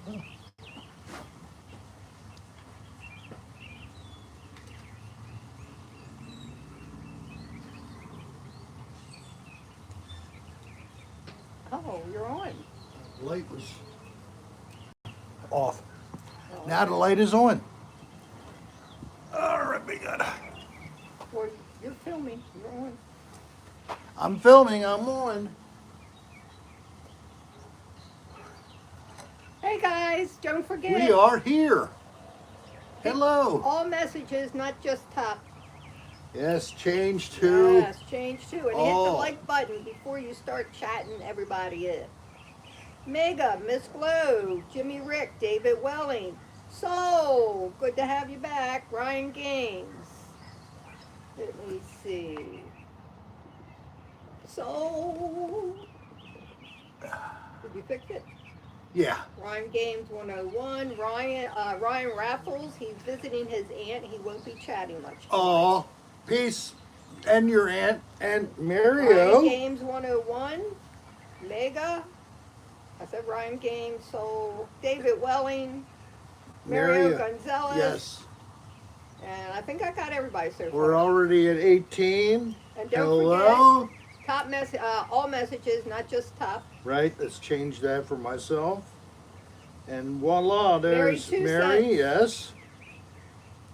Oh, you're on. The light was off. Now the light is on. All right, we got. Well, you're filming. You're on. I'm filming. I'm on. Hey guys, don't forget. We are here. Hello. All messages, not just top. Yes, change to. Yes, change to. And hit the all. like button before you start chatting everybody in. Mega, Miss Glow, Jimmy Rick, David Welling, Soul, good to have you back. Ryan Gaines. Let me see. Soul. Did you fix it? Yeah. Ryan Games 101. Ryan Raffles, he's visiting his aunt. He won't be chatting much. Oh, peace. And your aunt and Ryan Mario. Games 101. Mega. I said Ryan Games. So David Welling. Mario Gonzalez. Yes. And I think I got everybody so far. We're already at 18. And don't Hello. forget, all messages, not just top. Right, let's change that for myself. And voila, there's Mary, Mary, yes.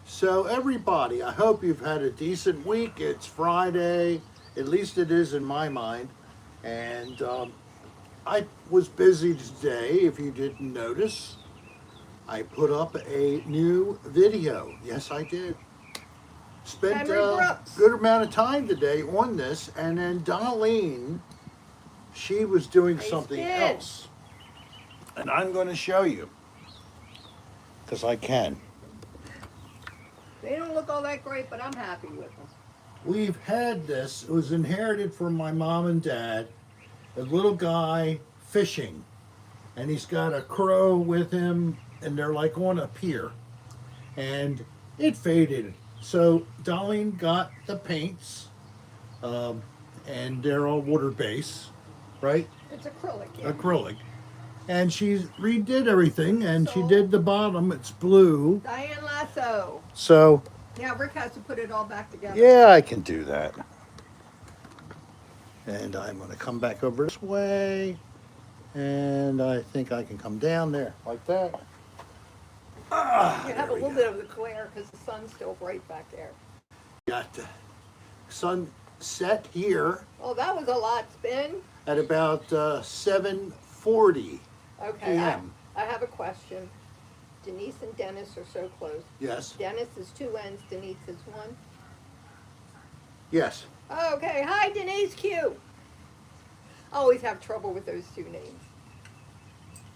So everybody, I hope you've had a decent week. It's Friday, at least it is in my mind. And I was busy today, if you didn't notice. I put up a new video. Yes, I did. Spent a good amount of time today on this. And then Darlene, she was doing something else. And I'm going to show you. Because I can. They don't look all that great, but I'm happy with them. We've had this. It was inherited from my mom and dad. A little guy fishing. And he's got a crow with him. And they're like on a pier. And it faded. So Darlene got the paints. And they're all water-based. Right? It's acrylic. Yeah. Acrylic. And she redid everything, and she did the bottom. It's blue. Diane Lasso. So. Now Rick has to put it all back together. Yeah, I can do that. And I'm going to come back over this way. And I think I can come down there like that. You have a little bit of the glare because the sun's still bright back there. Got the sun set here. Oh, that was a lot, Spin. At about 7:40 Okay, p.m. I have a question. Denise and Dennis are so close. Yes. Dennis is 2 N's, Denise is 1. Yes. Okay, hi Denise Q. I always have trouble with those two names.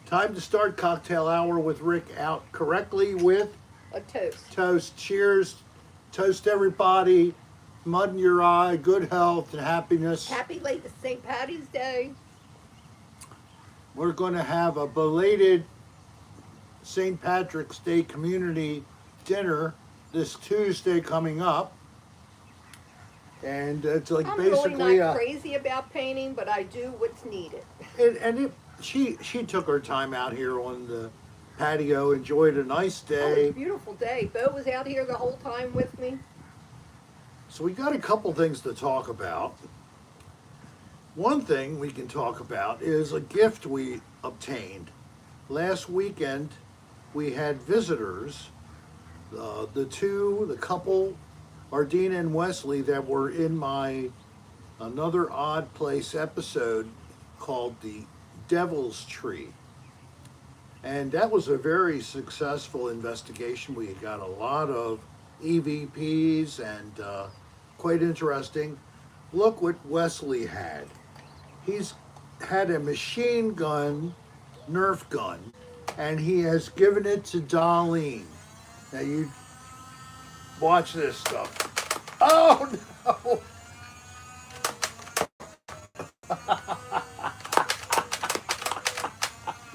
Time to start cocktail hour with Rick out correctly with A toast. toast. Cheers. Toast everybody. Mud in your eye. Good health and happiness. Happy late St. Patty's Day. We're going to have a belated St. Patrick's Day community dinner this Tuesday coming up. And it's like I'm basically really not crazy about painting, but I do what's needed. She took her time out here on the patio, enjoyed a nice Oh, it day. was a beautiful day. Bo was out here the whole time with me. So we got a couple things to talk about. One thing we can talk about is a gift we obtained. Last weekend, we had visitors, the couple, Ardina and Wesley, that were in my Another Odd Place episode called The Devil's Tree. And that was a very successful investigation. We got a lot of EVPs and quite interesting. Look what Wesley had. He's had a machine gun, Nerf gun, and he has given it to Darlene. Now you watch this stuff. Oh no!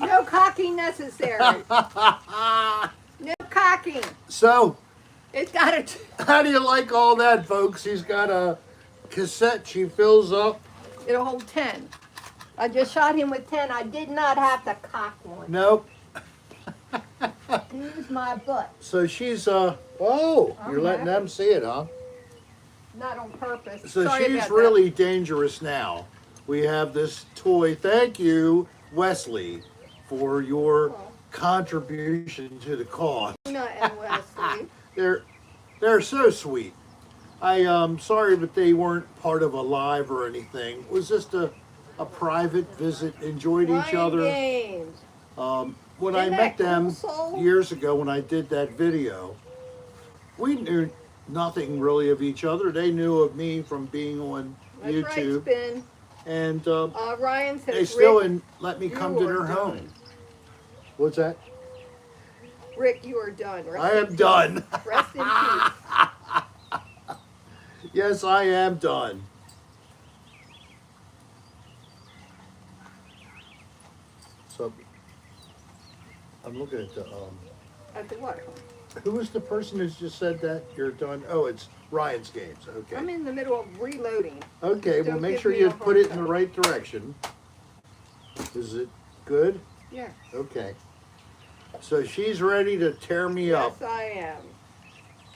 No cocking necessary. No cocking. So, It's got a... how do you like all that, folks? He's got a cassette she fills up. It'll hold 10. I just shot him with 10. I did not have to cock one. Nope. Who's my butt? So she's oh, I'm you're letting happy. them see it, huh? Not on purpose. So Sorry she's about that. really dangerous now. We have this toy. Thank you, Wesley, for your Well, contribution to the cause. Tina and Wesley. They're they're so sweet. Sorry, but they weren't part of a live or anything. It was just a private visit. Enjoyed each Ryan other. Games. When I Isn't met that cool, them Soul? years ago, when I did that video, we knew nothing really of each other. They knew of me from being on That's right, YouTube, Spin. and Ryan says, they still Rick, let me you come to are their home. done. What's that? Rick, you are done. Rest I in am peace. done. Rest in peace. Yes, I am done. So I'm looking at the. At the what? Who was the person who just said that you're done? Oh, it's Ryan's Games. Okay. I'm in the middle of reloading. Okay, well, Don't make give sure me you a put hard it in the time. right direction. Is it good? Yeah. Okay. So she's ready to tear me up. Yes, I am.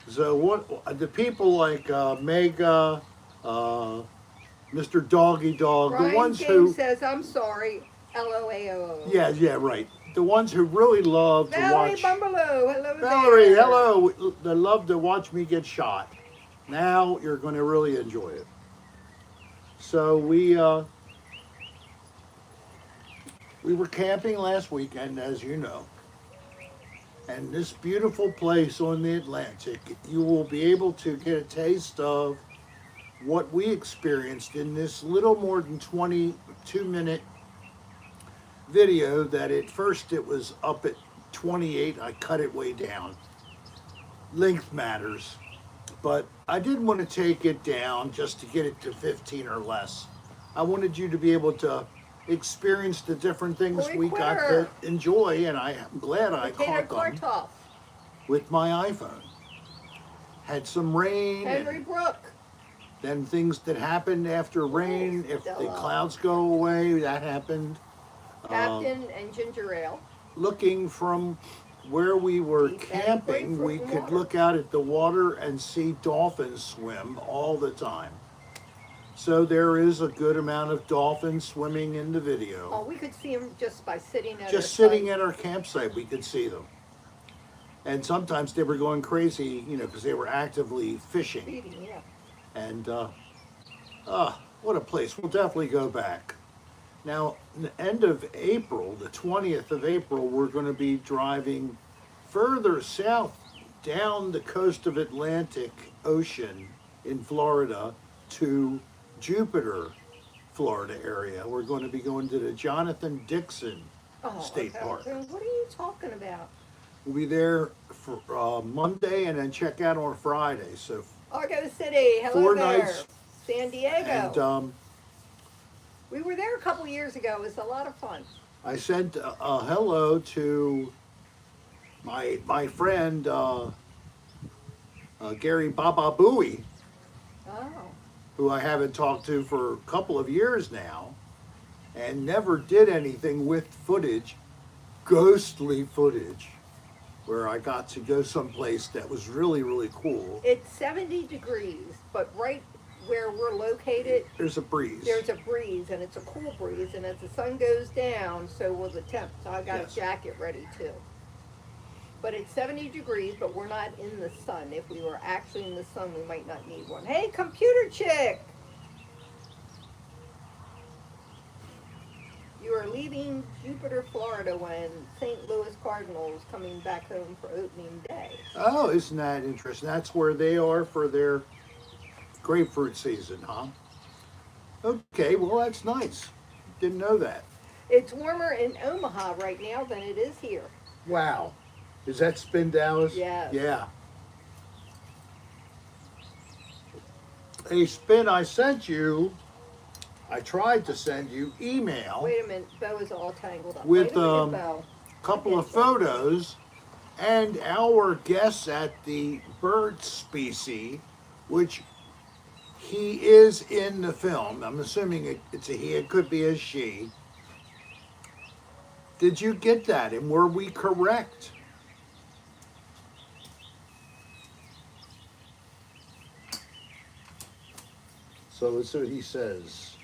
So what? The people like Mega, Mr. Doggy Dog, Ryan the ones Games who, says, I'm sorry. LOAO. yeah, right. The ones who really love to Valerie watch. Bumbelow, hello Valerie, there. hello. They love to watch me get shot. Now you're going to really enjoy it. So we were camping last weekend, as you know. And this beautiful place on the Atlantic, you will be able to get a taste of what we experienced in this little more than 22-minute video that at first it was up at 28. I cut it way down. Length matters. But I didn't want to take it down just to get it to 15 or less. I wanted you to be able to experience the different things Boy we got quitter. to enjoy, and I'm glad I Potato caught them Kartoff. with my iPhone. Had some rain, Henry and Brook. then things that happened after rain. If the Stella. clouds go away, that happened. Captain and Ginger Ale. Looking from where we were East End camping, we grapefruit could water. look out at the water and see dolphins swim all the time. So there is a good amount of dolphins swimming in the Oh, video. we could see him just by sitting at Just our sitting site. at our campsite, we could see them. And sometimes they were going crazy, because they were actively fishing. Feeding, yeah. And, what a place. We'll definitely go back. Now, the end of April, the 20th of April, we're going to be driving further south down the coast of Atlantic Ocean in Florida to Jupiter, Florida area. We're going to be going to the Jonathan Dixon State okay. Park. What are you talking about? We'll be there for Monday and then check out on Friday. So, Argo City, hello 4 there. nights. San Diego. And we were there a couple years ago. It was a lot of fun. I sent a hello to my friend Gary Baba Booey, Oh. who I haven't talked to for a couple of years now, and never did anything with footage, ghostly footage, where I got to go someplace that was really, really cool. It's 70 degrees, but right where we're located, There's a breeze. there's a breeze, and it's a cool breeze, and as the sun goes down, so will the temp. So I got Yes. a jacket ready too. But it's 70 degrees, but we're not in the sun. If we were actually in the sun, we might not need one. Hey, computer chick! You are leaving Jupiter, Florida when St. Louis Cardinals coming back home for opening day. Oh, isn't that interesting? That's where they are for their grapefruit season, huh? Okay, well, that's nice. Didn't know that. It's warmer in Omaha right now than it is here. Wow. Is that Spin Dallas? Yes. Yeah. Hey, Spin, I tried to send you email, Wait a minute, Bo is all tangled up. With, Wait a minute, Bo. couple of photos, and our guess at the bird species, which he is in the film. I'm assuming it's a he. It could be a she. Did you get that? And were we correct? So let's see what he says.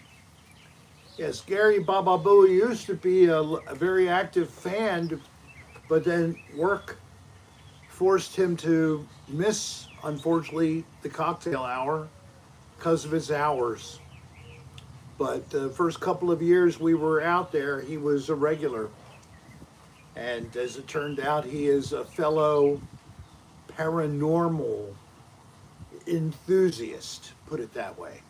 Yes, Gary Baba Booey used to be a very active fan, but then work forced him to miss, unfortunately, the cocktail hour because of his hours. But the first couple of years we were out there, he was a regular. And as it turned out, he is a fellow paranormal enthusiast, put it that way.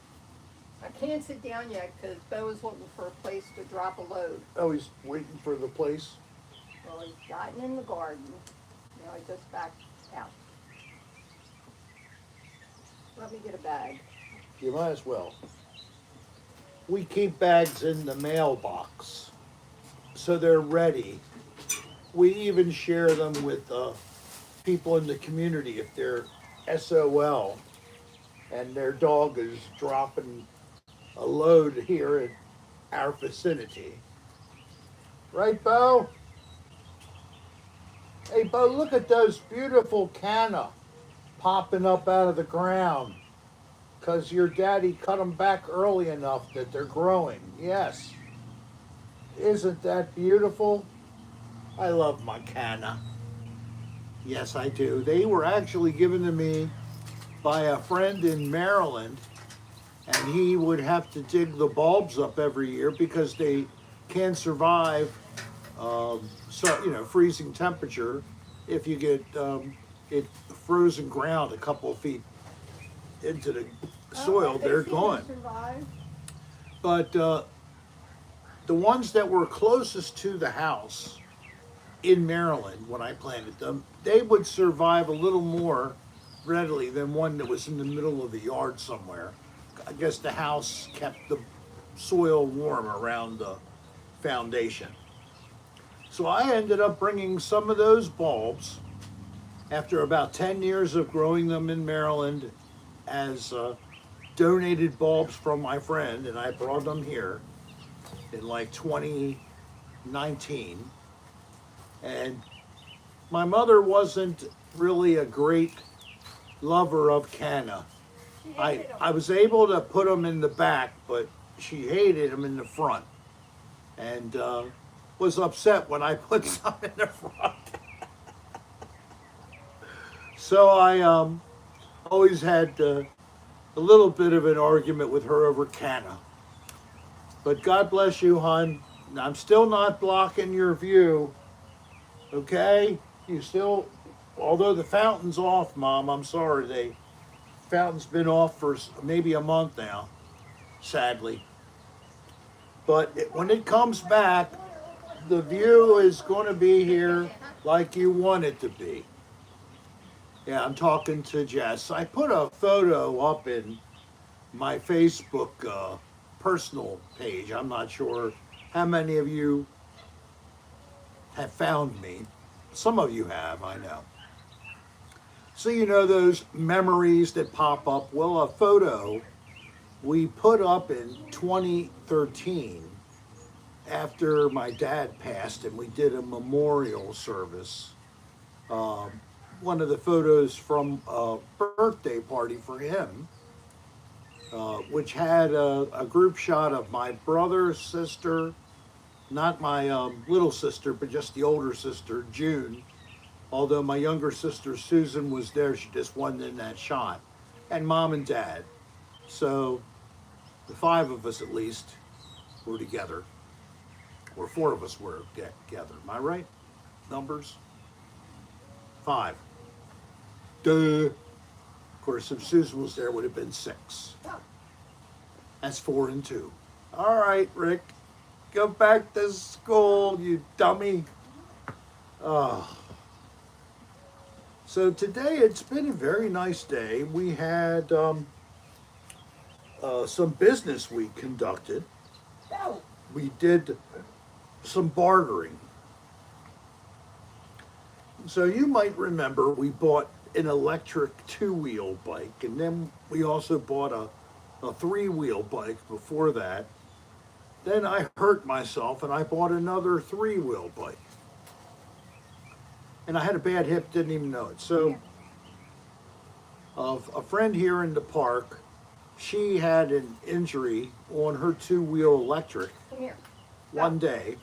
I can't sit down yet because Bo is looking for a place to drop a load. Oh, he's waiting for the place? Well, he's gotten in the garden. Now he just backed out. Let me get a bag. You might as well. We keep bags in the mailbox so they're ready. We even share them with people in the community if they're SOL and their dog is dropping a load here in our vicinity. Right, Bo? Hey, Bo, look at those beautiful canna popping up out of the ground because your daddy cut them back early enough that they're growing. Yes. Isn't that beautiful? I love my canna. Yes, I do. They were actually given to me by a friend in Maryland, and he would have to dig the bulbs up every year because they can't survive, freezing temperature. If you get it frozen ground a couple of feet into the soil, they're gone. But the ones that were closest to the house in Maryland when I planted them, they would survive a little more readily than one that was in the middle of the yard somewhere. I guess the house kept the soil warm around the foundation. So I ended up bringing some of those bulbs after about 10 years of growing them in Maryland as donated bulbs from my friend, and I brought them here in like 2019. And my mother wasn't really a great lover of canna. I was able to put them in the back, but she hated them in the front, and was upset when I put some in the front. So I always had a little bit of an argument with her over canna. But God bless you, hon. I'm still not blocking your view. Okay? You still, although the fountain's off, Mom, I'm sorry. The fountain's been off for maybe a month now, sadly. But when it comes back, the view is going to be here like you want it to be. Yeah, I'm talking to Jess. I put a photo up in my Facebook personal page. I'm not sure how many of you have found me. Some of you have, I know. So you know those memories that pop up. Well, a photo we put up in 2013 after my dad passed, and we did a memorial service. One of the photos from a birthday party for him, which had a group shot of my brother, sister, not my little sister, but just the older sister, June. Although my younger sister, Susan, was there, she just wasn't in that shot. And Mom and Dad. So the five of us at least were together. Or four of us were together. Am I right? Numbers? 5. Duh. Of course, if Susan was there, it would have been 6. That's 4 and 2. All right, Rick. Go back to school, you dummy. Oh. So today, it's been a very nice day. We had some business we conducted. We did some bartering. So you might remember we bought an electric 2-wheel bike, and then we also bought a 3-wheel bike before that. Then I hurt myself and I bought another 3-wheel bike. And I had a bad hip, didn't even know it. So a friend here in the park she had an injury on her two-wheel electric Come here. one day,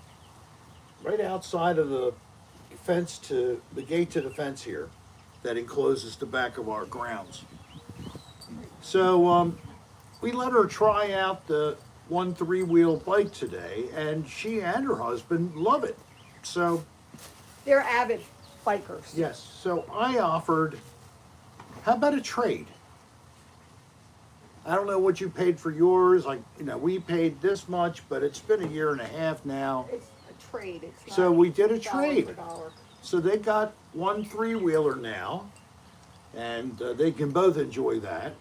right outside of the fence to the gate to the fence here that encloses the back of our grounds. So we let her try out the one three-wheel bike today, and she and her husband love it. So They're avid bikers. yes, so I offered, how about a trade? I don't know what you paid for yours. Like, we paid this much, but it's been a year and a half now. It's a trade. It's not So we did a dollar trade. for dollar. So they got one three-wheeler now, and they can both enjoy that.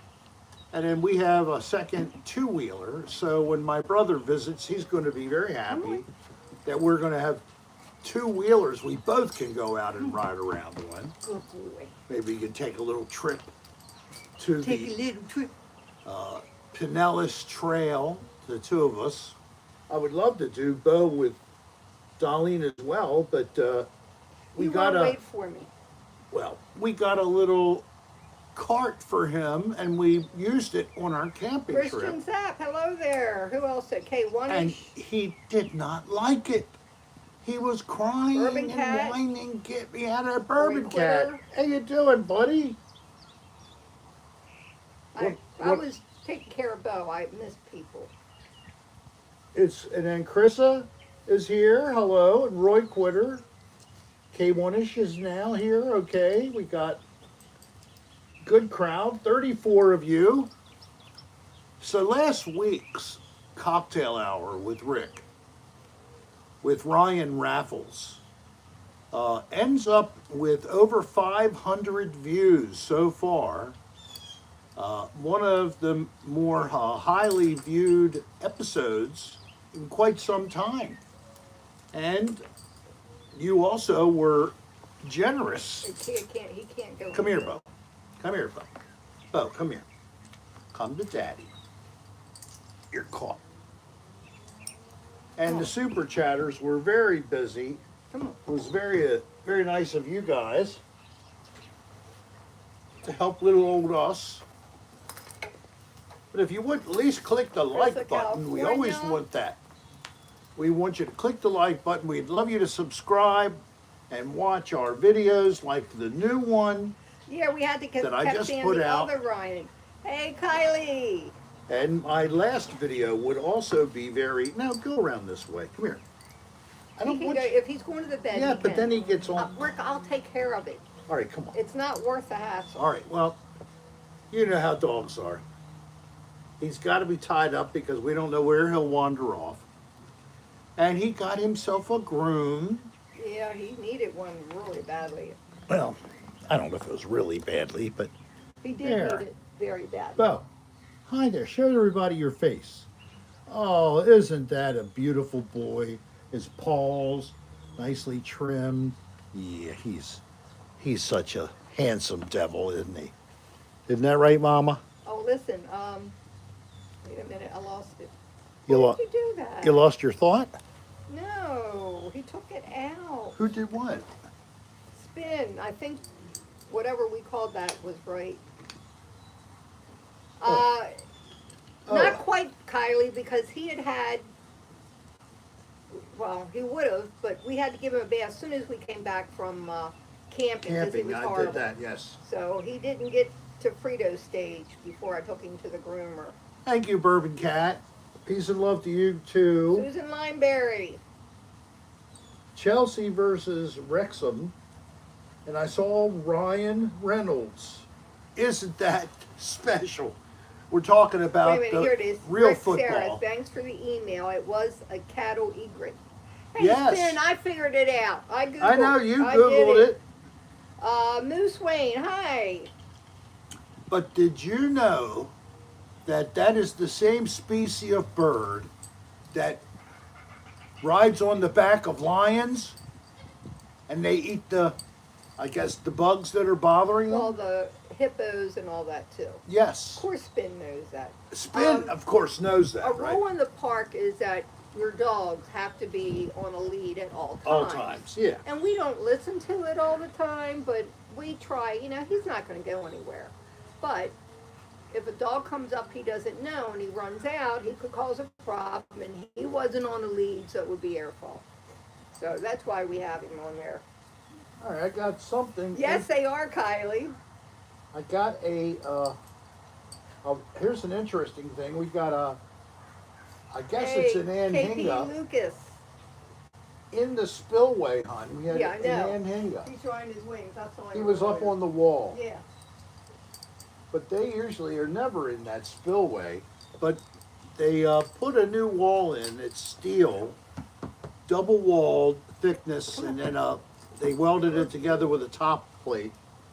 And then we have a second two-wheeler. So when my brother visits, he's going to be very happy that we're going to have two-wheelers we both can go out and ride around on. Good boy. Maybe you can take a little trip to Take a the little trip. Pinellas Trail, the two of us. I would love to do Bo with Darlene as well, but we You got won't wait for me. we got a little cart for him, and we used it on our camping Christian trip, Zapp, hello there. Who else said K1? and he did not like it. He was crying Bourbon and cat. whining. Get me out of that bourbon Boy cat. quitter. How you doing, buddy? I what- was taking care of Bo. I miss people. And then Chrissa is here. Hello, and Roy Quitter. K1ish is now here. Okay, we got good crowd, 34 of you. So last week's cocktail hour with Rick, with Ryan Raffles, ends up with over 500 views so far. One of the more highly viewed episodes in quite some time. And you also were generous. He can't go. Come here, anywhere. Bo. Come here, Bo. Bo, come here. Come to Daddy. You're caught. And the super chatters were very busy. Come on. It was very nice of you guys to help little old us. But if you would at least click the like Chris of button, we always California. want that. We want you to click the like button. We'd love you to subscribe and watch our videos, like the new one. Yeah, we had to That I kept just seeing put the out. other Ryan. Hey, Kylie. And my last video would also be very. Now go around this way. Come here. I He don't can want go, you. if he's going to the bed. Yeah, he but can. then he gets on. Rick, I'll take care of it. All right, come on. It's not worth the hassle. All right, well, you know how dogs are. He's got to be tied up because we don't know where he'll wander off. And he got himself a groom. Yeah, he needed one really badly. Well, I don't know if it was really badly, but He did There. need it very badly. Bo, hi there. Show everybody your face. Oh, isn't that a beautiful boy? His paws nicely trimmed. Yeah, he's such a handsome devil, isn't he? Isn't that right, Mama? Oh, listen. Wait a minute. I lost it. You, Why lo- did you do that? you lost your thought? No, he took it out. Who did what? Spin. I think whatever we called that was right. Oh. Not quite Kylie because he had. Well, he would have, but we had to give him a bath as soon as we came back from camping because he Camping, was I horrible. did that, yes. So he didn't get to Frito stage before I took him to the groomer. Thank you, Bourbon Cat. Peace and love to you, too. Susan Lineberry. Chelsea versus Wrexham. And I saw Ryan Reynolds. Isn't that special? We're talking Wait about a minute, the here it is. real Rick football. Serra, thanks for the email. It was a cattle egret. Hey, Yes. Spin, I figured it out. I Googled I know you I did Googled it. Moose Wayne, hi. But did you know that that is the same species of bird that rides on the back of lions and they eat the bugs that are bothering them? All the hippos and all that too. Of Yes. course, Spin knows that. Spin, of course, knows that, A right? rule in the park is that your dogs have to be on a lead at all times. All times, yeah. And we don't listen to it all the time, but we try. You know, he's not going to go anywhere. But if a dog comes up he doesn't know and he runs out, he could cause a problem, and he wasn't on the lead, so it would be our fault. So that's why we have him on there. All right, I got something. Yes, they are, Kylie. I got here's an interesting thing. We got I guess it's an KP anhinga Lucas. in the spillway, hon. We had Yeah, I know. an anhinga. He's trying his wings. That's all I He was up on the wall. Yeah. But they usually are never in that spillway. But they put a new wall in. It's steel, double walled thickness, and then they welded it together with a top plate,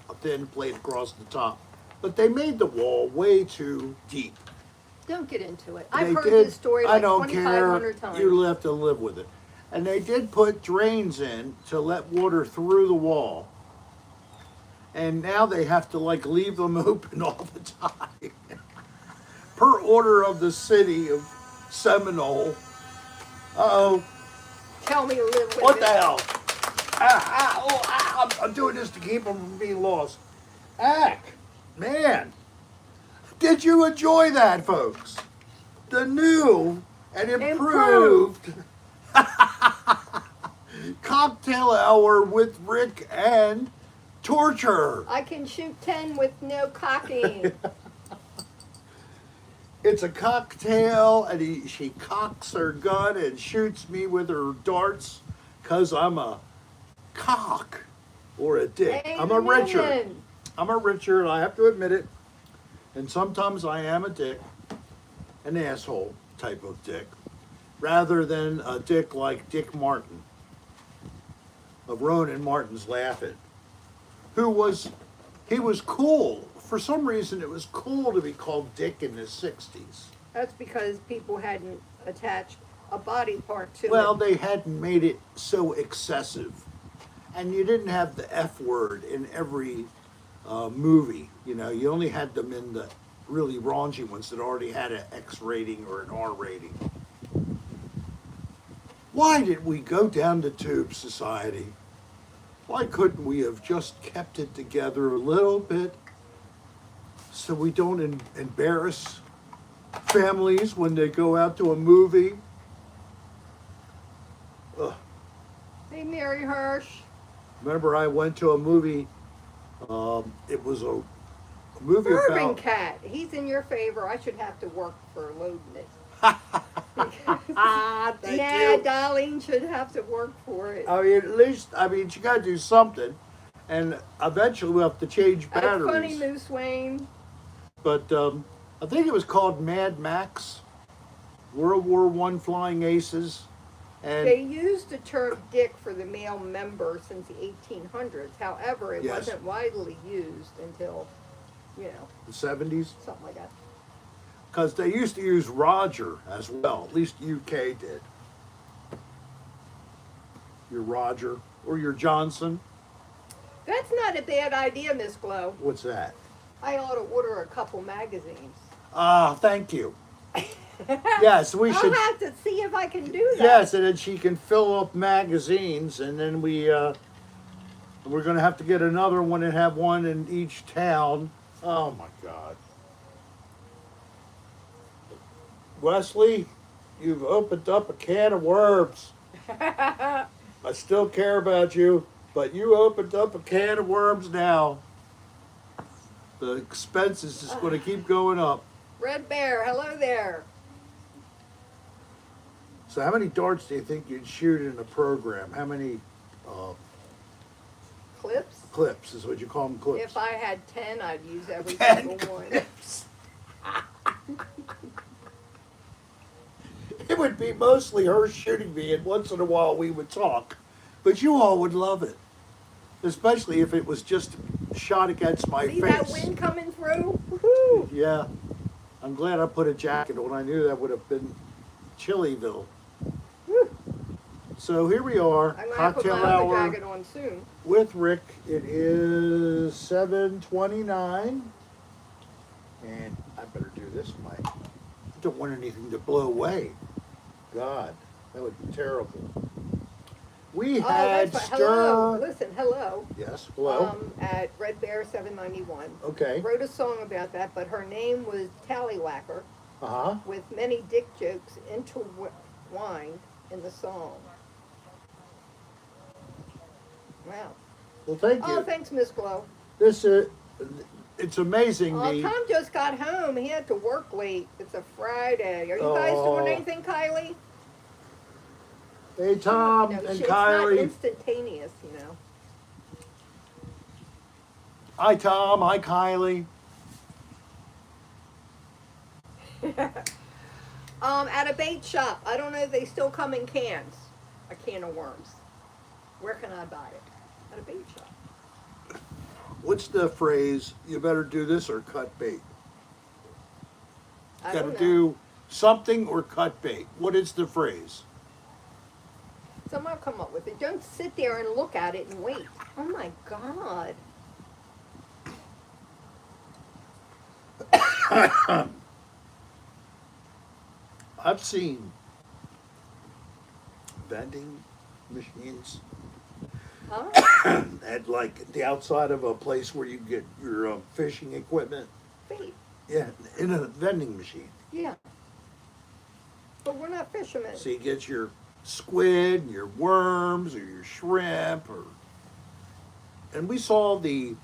a thin plate across the top. But they made the wall way too deep. Don't get into it. I've They heard did- this story I like don't care. 2,500 times. You have to live with it. And they did put drains in to let water through the wall. And now they have to like leave them open all the time. Per order of the city of Seminole. Uh-oh. Tell me to live with What it. the hell? I'm doing this to keep them from being lost. Ack, man. Did you enjoy that, folks? The new and improved cocktail hour with Rick and Torture. I can shoot 10 with no cocking. It's a cocktail, and she cocks her gun and shoots me with her darts because I'm a cock or a dick. I'm a Richard. Amen. I'm a Richard, I have to admit it. And sometimes I am a dick, an asshole type of dick, rather than a dick like Dick Martin of Ronan Martin's Laughing, he was cool. For some reason, it was cool to be called Dick in the 60s. That's because people hadn't attached a body part to Well, it. they hadn't made it so excessive. And you didn't have the F word in every movie. You know, you only had them in the really raunchy ones that already had an X rating or an R rating. Why did we go down the tube society? Why couldn't we have just kept it together a little bit so we don't embarrass families when they go out to a movie? Ugh. Hey, Mary Hirsch. Remember, I went to a movie. It was a movie Bourbon about. Cat. He's in your favor. I should have to work for loading it. Thank Nah, you. Darlene should have to work for it. I mean, at least, you got to do something, and eventually we'll have to change That's funny, batteries. Moose Wayne. But I think it was called Mad Max, World War I Flying Aces, and They used the term dick for the male member since the 1800s. However, it Yes. wasn't widely used until, the 70s. something like that. Because they used to use Roger as well. At least UK did. Your Roger or your Johnson. That's not a bad idea, Miss Glow. What's that? I ought to order a couple magazines. Thank you. Yes, we should. I'll have to see if I can do that. Yes, and then she can fill up magazines, and then we're going to have to get another one and have one in each town. Oh my God. Wesley, you've opened up a can of worms. I still care about you, but you opened up a can of worms now. The expenses is going to keep going up. Red Bear, hello there. So how many darts do you think you'd shoot in a program? How many Clips? clips is what you call them, clips? If I had 10, I'd use every 10 single one. clips. It would be mostly her shooting me, and once in a while we would talk. But you all would love it. Especially if it was just shot against my See face. that wind coming through? Woohoo! Yeah. I'm glad I put a jacket on. I knew that would have been Chillyville. Woo. So here we are, I'm going to put cocktail my other hour jacket on soon. with Rick. It is 7:29. And I better do this, Mike. I don't want anything to blow away. God, that would be terrible. We Oh, had that's right. Hello. stir. Listen, hello. Hello. Yes. Hello. At Red Bear 791. Okay. Wrote a song about that, but her name was Tallywhacker, Uh-huh. with many dick jokes intertwined in the song. Wow. Well, thank Oh, you. thanks, Miss Glow. This it's amazing. Oh, Tom just got home. He had to work late. It's a Friday. Are you guys Oh. doing anything, Kylie? Hey, Tom No, and it's not Kylie. instantaneous, you know. Hi, Tom. Hi, Kylie. At a bait shop. I don't know if they still come in cans. A can of worms. Where can I buy it? At a bait shop. What's the phrase? You better do this or cut bait. I Got don't to know. do something or cut bait. What is the phrase? Someone come up with it. Don't sit there and look at it and wait. Oh my God. I've seen vending machines Huh? at like the outside of a place where you get your fishing equipment. Bait. Yeah, in a vending machine. Yeah. But we're not fishermen. So you get your squid, and your worms, or your shrimp, and we saw the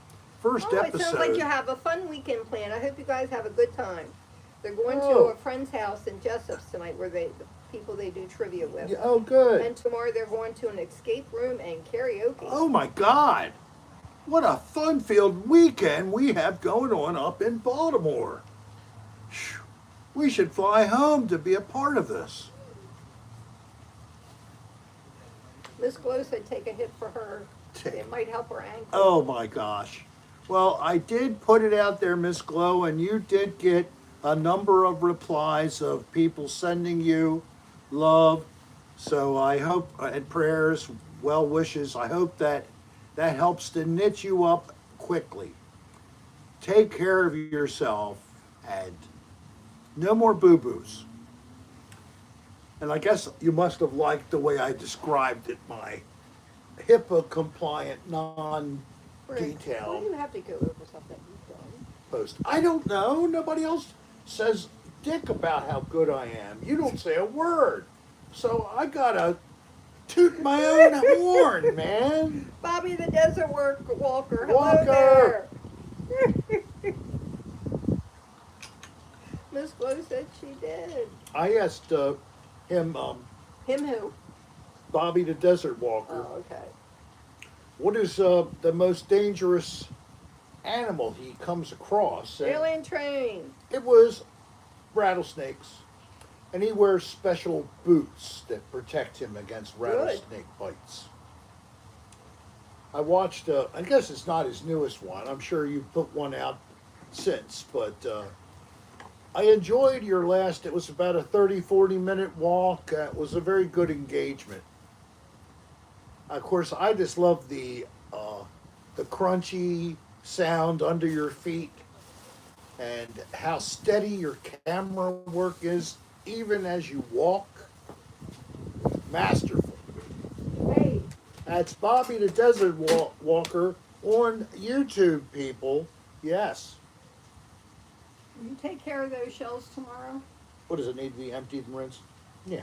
first Oh, episode. it sounds like you have a fun weekend plan. I hope you guys have a good time. They're going to Oh. a friend's house in Jessup's tonight where the people they do trivia with. Yeah, oh, good. And tomorrow they're going to an escape room and karaoke. Oh my God! What a fun-filled weekend we have going on up in Baltimore. Phew. We should fly home to be a part of this. Miss Glow said take a hit for her. It might help her ankle. Oh my gosh. Well, I did put it out there, Miss Glow, and you did get a number of replies of people sending you love. So I hope, and prayers, well wishes, I hope that that helps to knit you up quickly. Take care of yourself and no more boo-boos. And I guess you must have liked the way I described it, my HIPAA compliant, Why do non-detailed you have to go over stuff that you've done? post. I don't know. Nobody else says dick about how good I am. You don't say a word. So I gotta toot my own horn, man. Bobby the Desert Walker. Hello Walker. there. Miss Glow said she did. I asked him, Him who? Bobby the Desert Walker, Oh, okay. what is the most dangerous animal he comes across? And Alien train. it was rattlesnakes. And he wears special boots that protect him against rattlesnake bites. I watched, I guess it's not his newest one. I'm sure you put one out since, but I enjoyed your last, it was about a 30-40 minute walk. It was a very good engagement. Of course, I just love the crunchy sound under your feet and how steady your camera work is, even as you walk. Masterful. Hey, That's Bobby the Desert Walker on YouTube, people. Yes. will you take care of those shells tomorrow? What does it need to be emptied and rinsed? Yeah.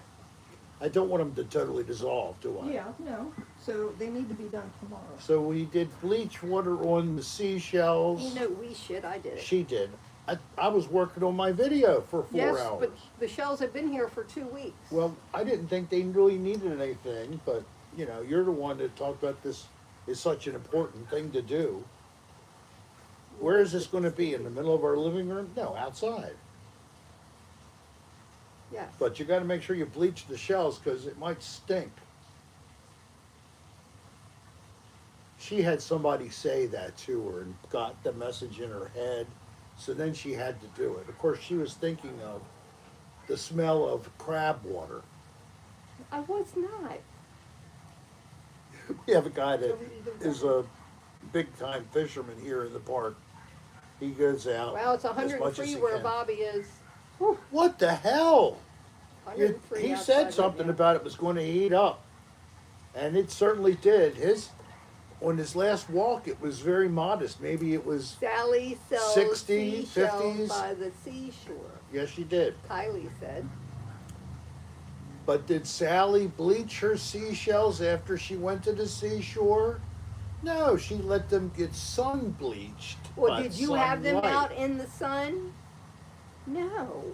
I don't want them to totally dissolve, do I? Yeah, no. So they need to be done tomorrow. So we did bleach water on the seashells. You know we shit, I did it. She did. I was working on my video for 4 Yes, hours. but the shells have been here for 2 weeks. Well, I didn't think they really needed anything, but you know, you're the one that talked about this is such an important thing to do. Where is this going to be? In the middle of our living room? No, outside. Yes. But you got to make sure you bleach the shells because it might stink. She had somebody say that to her and got the message in her head, so then she had to do it. Of course, she was thinking of the smell of crab water. I was not. We have a guy that is a big-time fisherman here in the park. He goes out. Wow, it's as much as 103 he where can. Bobby is. What the hell? 103 He outside said right something now. about it was going to heat up, and it certainly did. His on his last walk, it was very modest. Maybe it was, Sally sells 60, seashells 50s. by the seashore, yes, she did. Kylie said. But did Sally bleach her seashells after she went to the seashore? No, she let them get sun bleached. Well, by did you have them sunlight. out in the sun? No.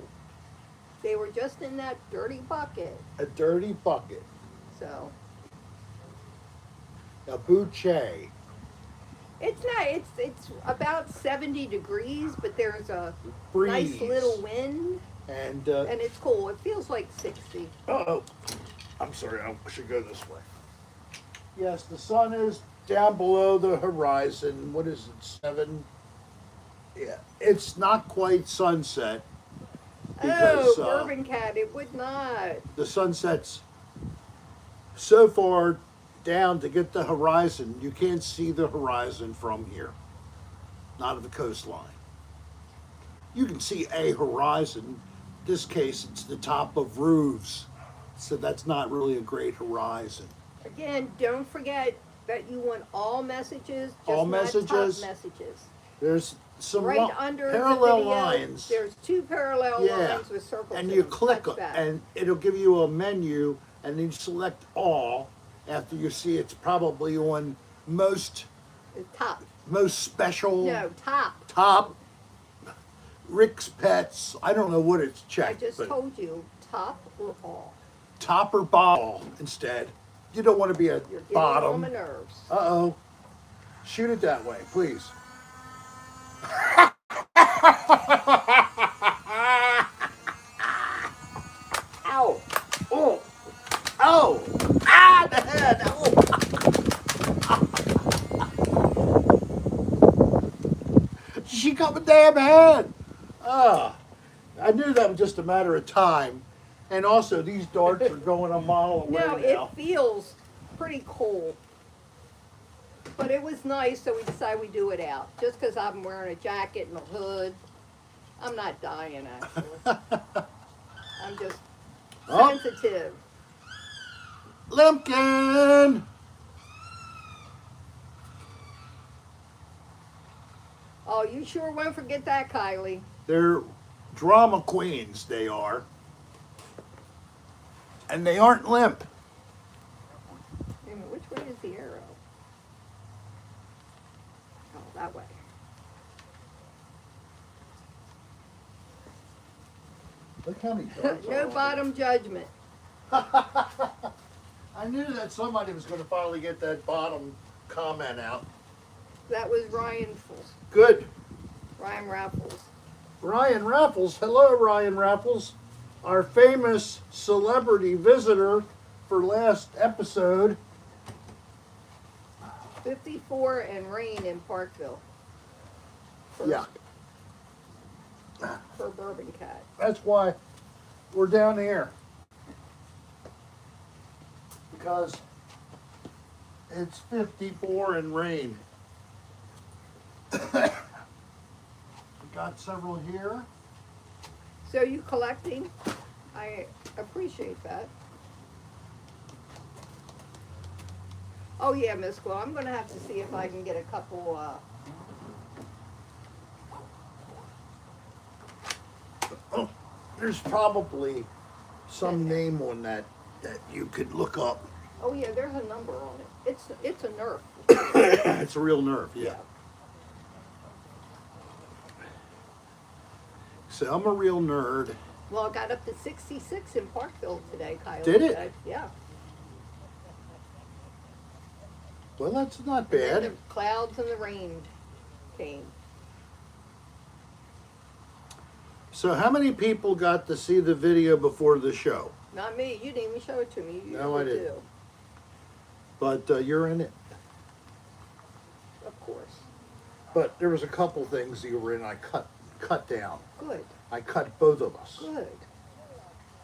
They were just in that dirty bucket. A dirty bucket, So a bouquet. it's not. It's about 70 degrees, but there's a Breeze. nice little wind, And and it's cool. It feels like 60. oh, I'm sorry, I should go this way. Yes, the sun is down below the horizon. What is it, 7? Yeah, it's not quite sunset because Oh, Bourbon Cat, it would not. the sunset's so far down to get the horizon. You can't see the horizon from here, not at the coastline. You can see a horizon. In this case, it's the top of roofs, so that's not really a great horizon. Again, don't forget that you want all messages, just All not messages? top messages. There's some Right under parallel the video, lines. there's 2 parallel Yeah, lines with circles and in you them. click Touch it, that. and it'll give you a menu, and then you select all. After you see it's probably on most The top. special, No, top. top, Rick's Pets. I don't know what it's I checked, just but told you, top or all. top or bottom instead. You don't want to be a You're getting bottom. on my nerves. Uh-oh. Shoot it that way, please. Ow. Oh. Oh. Ah, the head. Oh. She got my damn head. Ah. I knew that was just a matter of time. And also, these darts are going a mile away No, now. it feels pretty cold. But it was nice, so we decided we'd do it out. Just because I'm wearing a jacket and a hood. I'm not dying, actually. I'm just Oh. sensitive. Limpkin! Oh, you sure won't forget that, Kylie. They're drama queens, they are. And they aren't limp. Wait a minute, which way is the arrow? Oh, that way. Look how many darts No are bottom judgment. I knew that somebody was going to finally get that bottom comment out. That was Ryan Good. Raffles. Ryan Raffles. Hello, Ryan Raffles. Our famous celebrity visitor for last episode. 54 and rain in Parkville. For, Yeah. For Bourbon Cat. That's why we're down here. Because it's 54 and rain. We got several here. So you collecting? I appreciate that. Oh yeah, Miss Glow, I'm gonna have to see if I can get a couple, Oh, there's probably some name on that you could look up. oh yeah, there's a number on it. It's a Nerf. It's a real nerve, yeah. So I'm a real nerd. Well, it got up to 66 in Parkville today, Kylie. Did it? said. Yeah. Well, that's not And then bad. the clouds and the rain came. So how many people got to see the video before the show? Not me. You didn't even show it to me. You No, I usually didn't. do. But you're in it. Of course. But there was a couple things you were in I cut down. Good. I cut both of us. Good.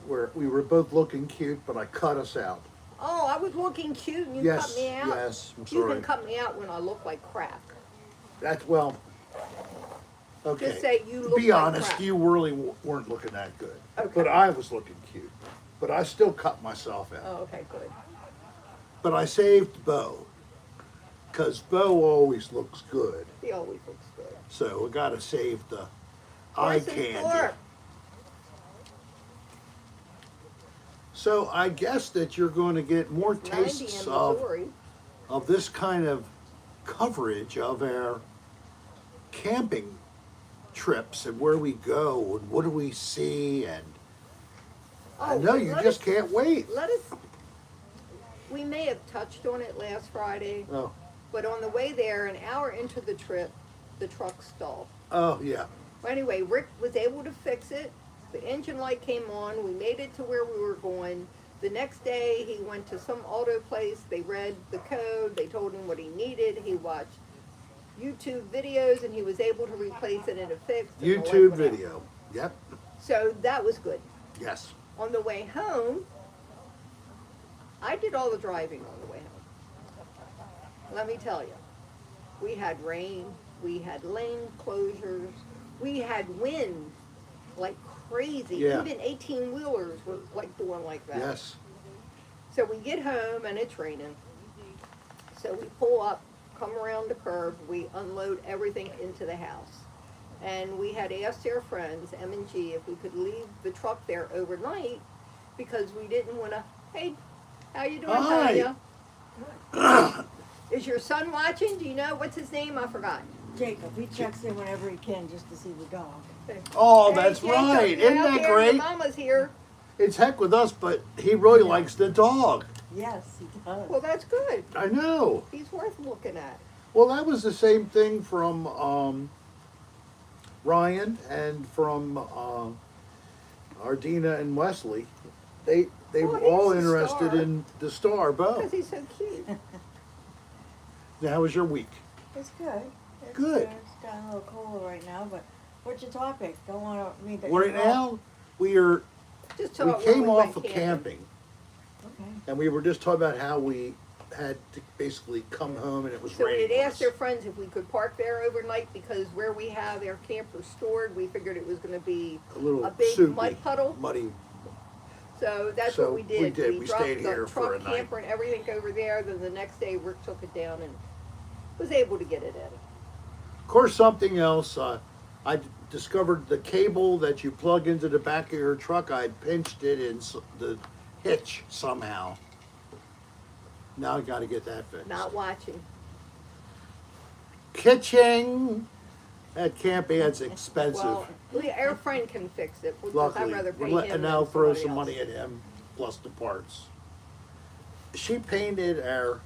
Where we were both looking cute, but I cut us out. Oh, I was looking cute and you Yes, cut me out. yes, I'm You sorry. can cut me out when I look like crap. That's, well, okay. Just say you look Be like honest, crap. you really weren't looking that good. Okay. But I was looking cute. But I still cut myself out. Oh, okay, good. But I saved Bo. Because Bo always looks good. He always looks good. So we got to save the eye Carson candy. Thorpe. So I guess that you're going to get more 90 tastes in of Missouri. this kind of coverage of our camping trips and where we go and what do we see, and I know you let just us- can't wait. Let us. We may have touched on it last Friday, Oh, but on the way there, an hour into the trip, the truck stalled. oh yeah. Well, anyway, Rick was able to fix it. The engine light came on. We made it to where we were going. The next day, he went to some auto place. They read the code. They told him what he needed. He watched YouTube videos, and he was able to replace it, and it fixed. And the light YouTube went out. video. Yep. So that was good. Yes. On the way home, I did all the driving on the way home. Let me tell you, we had rain, we had lane closures, we had wind like crazy. Yeah. Even 18-wheelers were like doing like that. Yes. So we get home and it's raining. So we pull up, come around the curve, we unload everything into the house. And we had asked our friends, M&G, if we could leave the truck there overnight because we didn't want to, hey, how you doing, Hi. Tanya? Is your son watching? Do you know? What's his name? I forgot. Jacob, he checks in whenever he can just to see the dog. Oh, Hey, that's Jacob, right. you're Isn't out that there, great? your mama's here. It's heck with us, but he really likes the dog. Yes, he does. Well, that's good. I know. He's worth looking at. Well, that was the same thing from Ryan and from Ardina and Wesley. They Oh, were he's all a interested star. in the star bow. Because he's so cute. Now, how was your week? It's good. It's Good. It's gotten a little cooler right now, but what's your topic? Don't want to read that. Right now, we Just we talk when came went off of camping, Okay. and we were just talking about how we had to basically come home and it was So we raining. had on asked us. their friends if we could park there overnight because where we have our camper stored, we figured it was gonna be a little a big soupy, mud puddle. muddy. So that's So what we did. we dropped stayed the here for a truck, night. camper, and everything over there. Then the next day, Rick took it down and was able to get it in. Of course, something else. I discovered the cable that you plug into the back of your truck. I pinched it in the hitch somehow. Now I got to get that fixed. Not watching. Kitching at camping's expensive. Well, our friend can fix it. Because Luckily, I'd rather we're pay letting him Al than throw somebody some else. money at him plus the parts. She painted our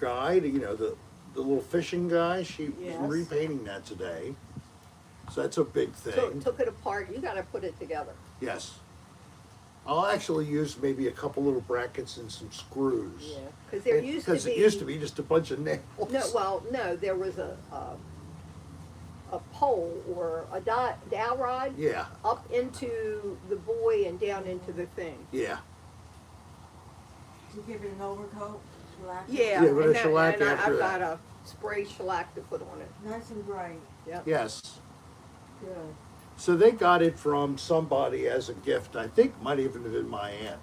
guide, you know, the little fishing guy. She's Yes. repainting that today. So that's a big thing. So took it apart. You got to put it together. Yes. I'll actually use maybe a couple little brackets and some screws. Yeah. Because there used to Because be. it used to be just a bunch of nails. No, well, no. There was a pole or a dowel rod Yeah, up into the buoy and down into the thing. yeah. Did you give it an overcoat? Shellac? Yeah, Yeah, with a and shellac and after I've that. got a spray shellac to put on it. Nice and bright. Yep. Yes. Good. So they got it from somebody as a gift. I think might even have been my aunt.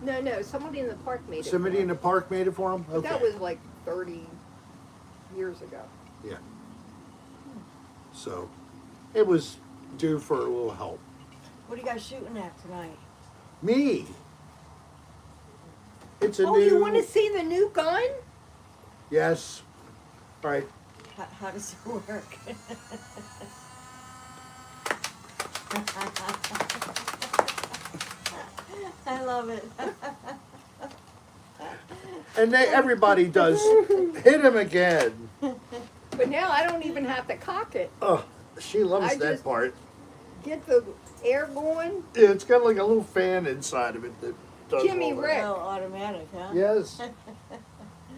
No, somebody in the park made it. Somebody for in the him. park made it for him? But Okay. that was like 30 years ago. Yeah. So it was due for a little help. What are you guys shooting at tonight? Me. It's a Oh, new. you want to see the new gun? Yes. All right. How does it work? I love it. And everybody does. Hit him again. But now I don't even have to cock it. Oh, she loves I that just- part. Get the air going. Yeah, it's got like a little fan inside of it that does Jimmy all that. Rick. Oh, automatic, huh? Yes.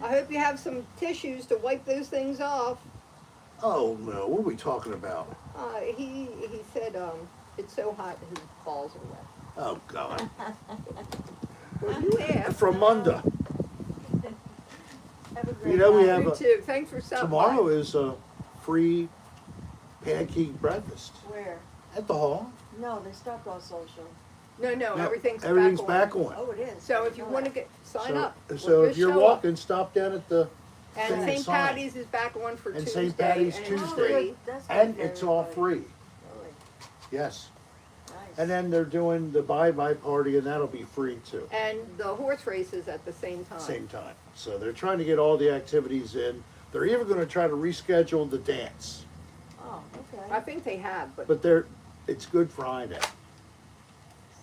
I hope you have some tissues to wipe those things off. Oh no, what are we talking about? He said it's so hot his balls are wet. Oh God. Well, you asked. From Munda. Have a great You know, we night. have You too. Thanks for stopping Tomorrow by. is a free pancake breakfast Where? at the hall. No, they stopped all social. No, No, everything's everything's back on. back on. Oh, it is. So if you Oh, want to get sign so, up. So Or if just you're show up. walking, stop down at the And thing St. signed. Patty's is back on for And Tuesday. St. Patty's and Tuesday. It's free. That's good And for it's all everybody. free. Really? Yes. Nice. And then they're doing the bye-bye party, and that'll be free too. And the horse races at the same time. Same time. So they're trying to get all the activities in. They're even going to try to reschedule the dance, Oh, I okay. think they have, but but it's Good Friday.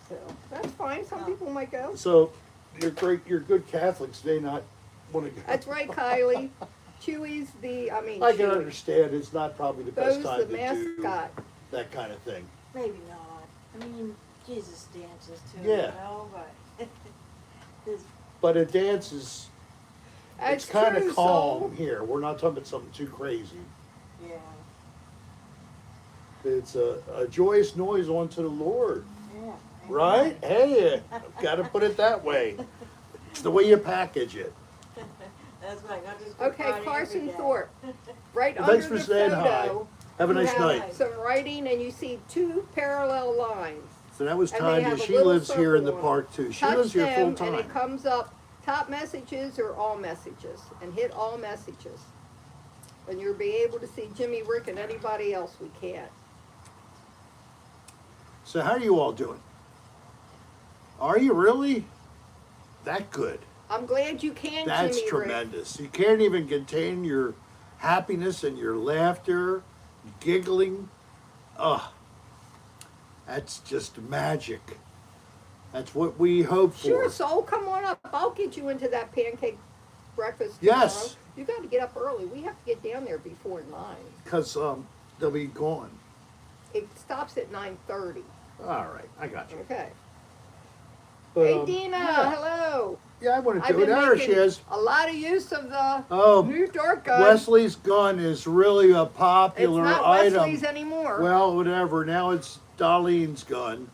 so that's fine. Some Oh. people might go. So you're good Catholics. They not want to go. That's right, Kylie. Chewy's I can understand. It's not probably the best Bo's time the to do mascot. that kind of thing. Maybe not. I mean, Jesus dances too, Yeah. you know, but there's, But a dance is it's It's kind true, of calm soul. here. We're not talking about something too crazy. yeah, It's a joyous noise unto the Lord, yeah. right? Hey, got to put it that way. It's the way you package it. That's right, not just Okay, Friday Carson every day. Thorpe. Right Well, under thanks for the saying hi. photo, Have a you nice have night. some writing, and you see two parallel lines. So that was And they Tanya. have a She little lives here in the circle on park too. She Touch lives here full them, and it time. comes up top messages or all messages, and hit all messages. And you'll be able to see Jimmy, Rick, and anybody else we can't. So how are you all doing? Are you really that good? I'm glad you can, That's Jimmy, Rick. tremendous. You can't even contain your happiness and your laughter, giggling. Ugh. That's just magic. That's what we hope for. Sure, soul, come on up. I'll get you into that pancake breakfast Yes. tomorrow. You got to get up early. We have to get down there before 9. Because they'll be gone. It stops at 9:30. All right, I got you. Okay. But, Hey, Dina, yeah, hello. yeah, I want to I've do it. been There she making is. a lot of use of the Oh, new dart gun. Wesley's gun is really a It's popular not item. Wesley's anymore. Well, whatever. Now it's Darlene's gun,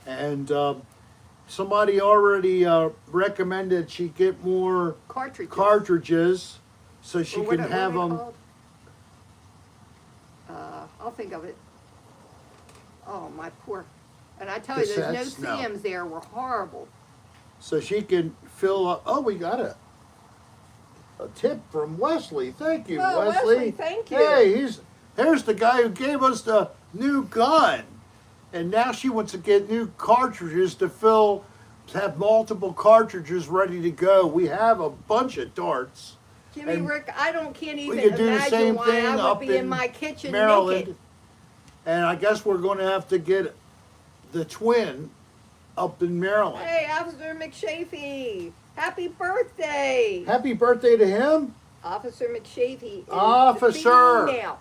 and somebody already recommended she get more cartridges so she Or can what are have they them. called? I'll think of it. Oh, my poor. And I tell you, those no Cassettes? No. Sam's there were horrible. So she can fill up. Oh, we got a tip from Wesley. Thank you, Oh, Wesley. Wesley, thank you. Hey, here's the guy who gave us the new gun, and now she wants to get new cartridges to have multiple cartridges ready to go. We have a bunch of darts. Jimmy, And Rick, can't We even could do the imagine same why thing I would up be in in my kitchen Maryland, naked. and I guess we're going to have to get the twin up in Maryland. Hey, Officer McShafey, happy birthday! Happy birthday to him. Officer McShafey is Officer. the female.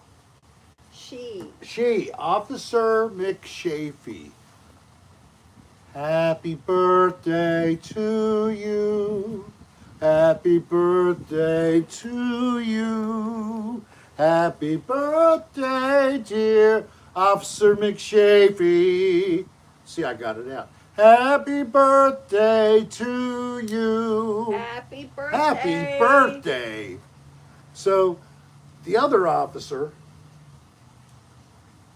She. Officer McShafey. Happy birthday to you. Happy birthday to you. Happy birthday, dear Officer McShafey. See, I got it out. Happy birthday to you. Happy birthday. Happy birthday. So, the other officer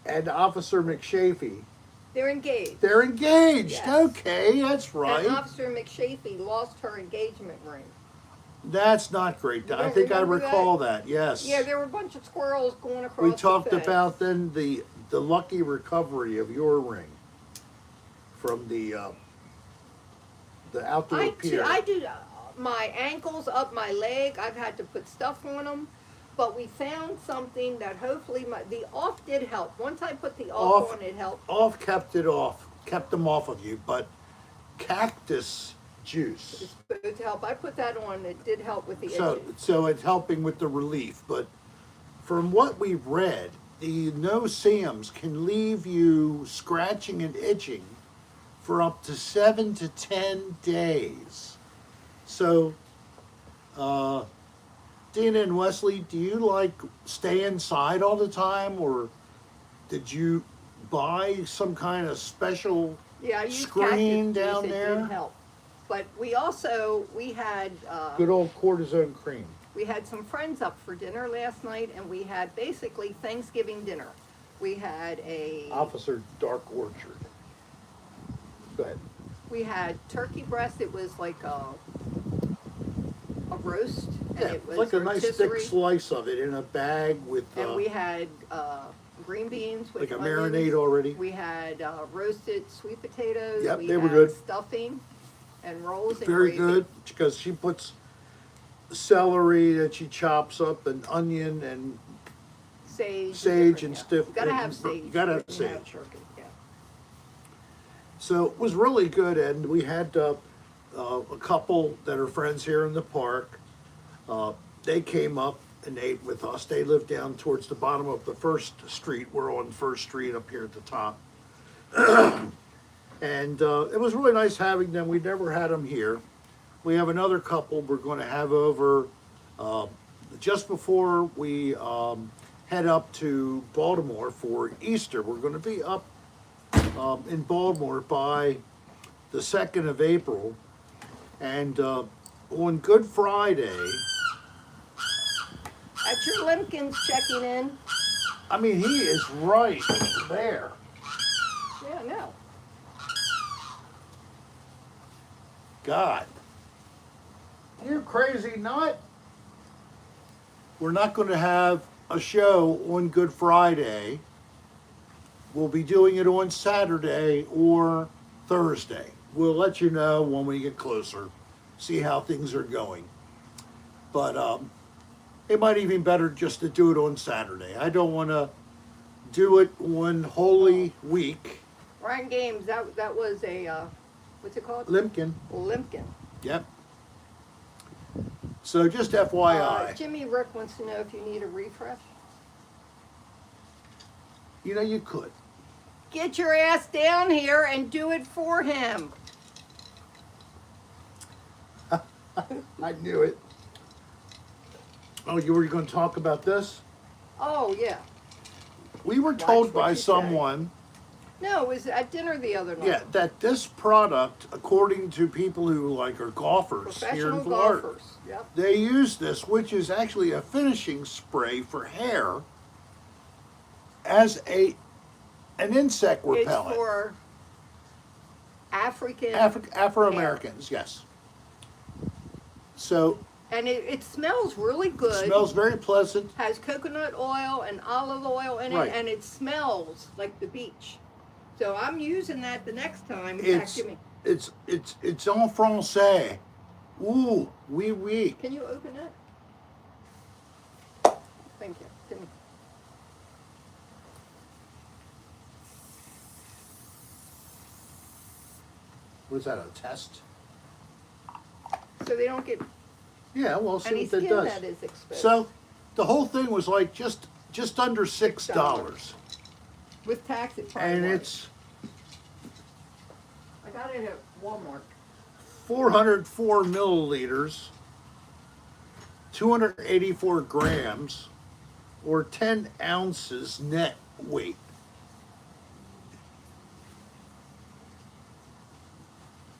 and Officer McShafey, They're engaged. they're engaged. Yes. Okay, that's right. And Officer McShafey lost her engagement ring. That's not great. You I don't think I remember recall that. Yes. Yeah, there were a bunch of squirrels going across We the talked fence. about then the lucky recovery of your ring from the outdoor pier. I do my ankles up my leg. I've had to put stuff on them. But we found something that hopefully the off did help. Once I put the off on, it helped. Off kept them off of you, but cactus juice. It's supposed to help. I put that on. It did help with the So, itching. so it's helping with the relief. But from what we've read, the no Sam's can leave you scratching and itching for up to 7 to 10 days. So, Dina and Wesley, do you stay inside all the time, or did you buy some kind of special Yeah, I used screen cactus down juice. It there? did help. But we had Good old cortisone cream. we had some friends up for dinner last night, and we had basically Thanksgiving dinner. We had Officer Dark Orchard. Go ahead. we had turkey breast. It was like a roast And Yeah, it it's was like a nice thick rotisserie. slice of it in a bag with And we had green beans with like a onions. marinade already. We had roasted sweet potatoes. Yep, we they were had good. stuffing and rolls and Very gravy. good because she puts celery that she chops up and onion and Sage, Sage and different, stiff- You gotta and- have sage. you gotta have when you sage. turkey, yeah. so it was really good. And we had a couple that are friends here in the park. They came up and ate with us. They live down towards the bottom of the First Street. We're on First Street up here at the top. And it was really nice having them. We never had them here. We have another couple we're going to have over just before we head up to Baltimore for Easter. We're going to be up in Baltimore by the 2nd of April. And on Good Friday, At your Limpkins checking in. I mean, he is right there. Yeah, no. God. You crazy nut. We're not going to have a show on Good Friday. We'll be doing it on Saturday or Thursday. We'll let you know when we get closer, see how things are going. But it might even better just to do it on Saturday. I don't want to do it one Holy Week. Ryan Games, that was a, what's it called? Limpkin. Limpkin. Yep. So just FYI. Jimmy Rick wants to know if you need a refresh. You know, you could. Get your ass down here and do it for him. I knew it. Oh, you were going to talk about this? Oh, yeah. We were Watch told what by you say. someone, No, it was at dinner the other night. yeah, that this product, according to people who like are golfers here in Professional Florida, golfers. Yep. they use this, which is actually a finishing spray for hair, as an insect repellent. It's for African. Afro-Americans, yes. So And it smells really it good. smells very pleasant. Has coconut oil and olive oil in it, Right. and it smells like the beach. So I'm using that the next time. In fact, It's give me. it's en français. Ooh, oui, oui. Can you open it? Thank you. Give me. What is that, a test? So they don't get Yeah, well, see any what that skin does. that is exposed. So, the whole thing was like just under $6, with tax, it probably and was. it's I got it at Walmart. 404 milliliters, 284 grams, or 10 ounces net weight.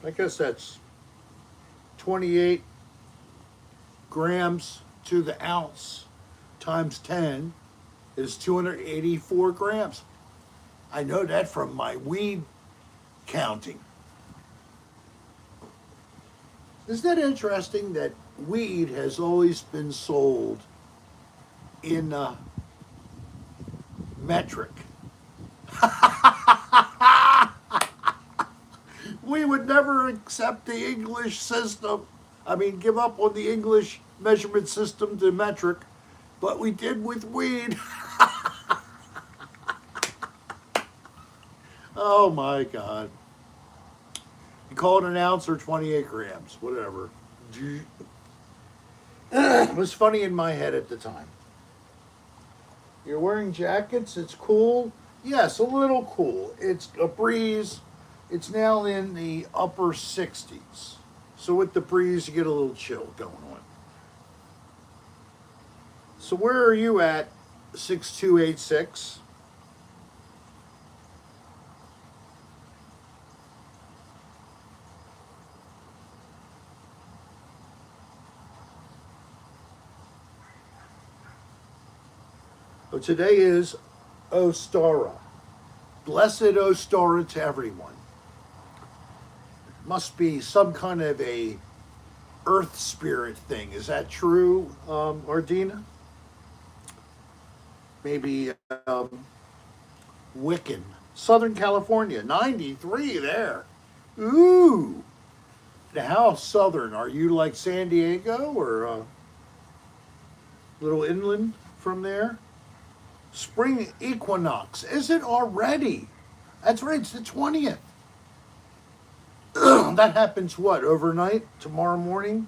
I guess that's 28 grams to the ounce times 10 is 284 grams. I know that from my weed counting. Isn't that interesting that weed has always been sold in metric? We would never accept the English system. I mean, give up on the English measurement system to metric, but we did with weed. Oh my God. You call it an ounce or 28 grams, whatever. It was funny in my head at the time. You're wearing jackets, it's cool. Yes, a little cool. It's a breeze. It's now in the upper 60s. So with the breeze, you get a little chill going on. So where are you at, 6286? So today is Ostara. Blessed Ostara to everyone. Must be some kind of a earth spirit thing. Is that true, Ardina? Maybe Wiccan. Southern California, 93 there. Ooh. Now, how southern? Are you like San Diego or a little inland from there? Spring equinox. Is it already? That's right, it's the 20th. That happens what, overnight? Tomorrow morning?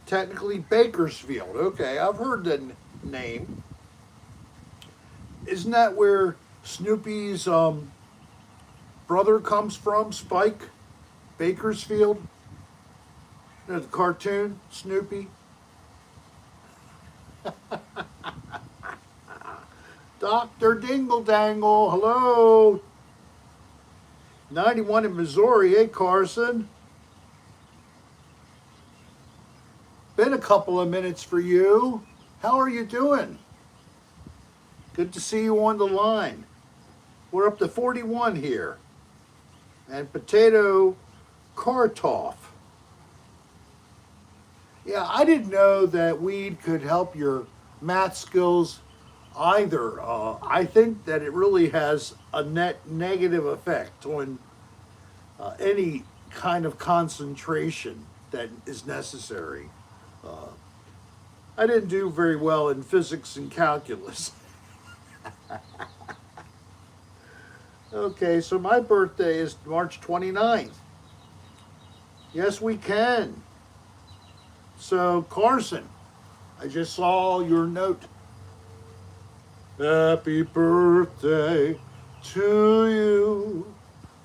Technically Bakersfield. Okay, I've heard the name. Isn't that where Snoopy's brother comes from, Spike? Bakersfield? You know, the cartoon, Snoopy? Dr. Dingle Dangle, hello. 91 in Missouri, eh, Carson? Been a couple of minutes for you. How are you doing? Good to see you on the line. We're up to 41 here. And potato Kartoff. Yeah, I didn't know that weed could help your math skills either. I think that it really has a net negative effect on any kind of concentration that is necessary. I didn't do very well in physics and calculus. Okay, so my birthday is March 29th. Yes, we can. So, Carson, I just saw your note. Happy birthday to you.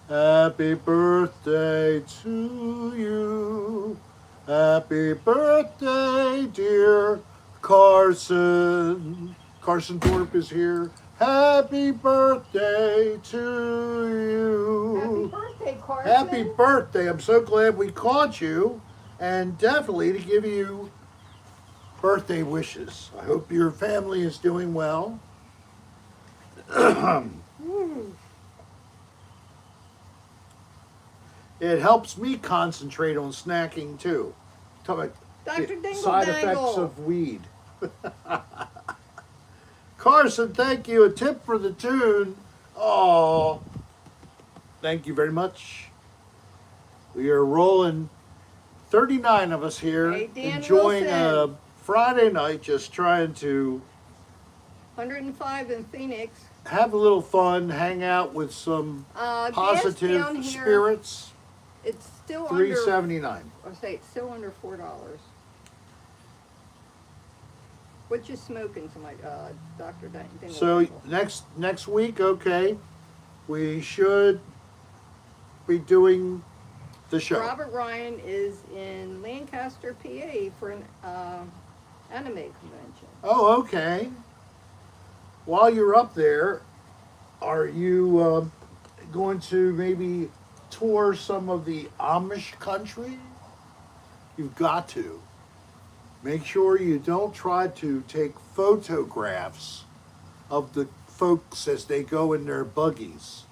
Happy birthday to you. Happy birthday, dear Carson. Carson Thorpe is here. Happy birthday to you. Happy birthday, Carson. Happy birthday. I'm so glad we caught you, and definitely to give you birthday wishes. I hope your family is doing well. It helps me concentrate on snacking too. Talk about Dr. the Dingle side Dangle. effects of weed. Carson, thank you. A tip for the tune. Oh, thank you very much. We are rolling 39 of us here, Hey, Dan enjoying Wilson. a Friday night, just trying to 105 in Phoenix. have a little fun, hang out with some Gas down positive here, spirits. It's still under. $3.79. I say it's still under $4. What you smoking tonight, Dr. Dingle? So next week, okay, we should be doing the show. Robert Ryan is in Lancaster, PA for an anime convention. Oh, okay. While you're up there, are you going to maybe tour some of the Amish country? You've got to. Make sure you don't try to take photographs of the folks as they go in their buggies.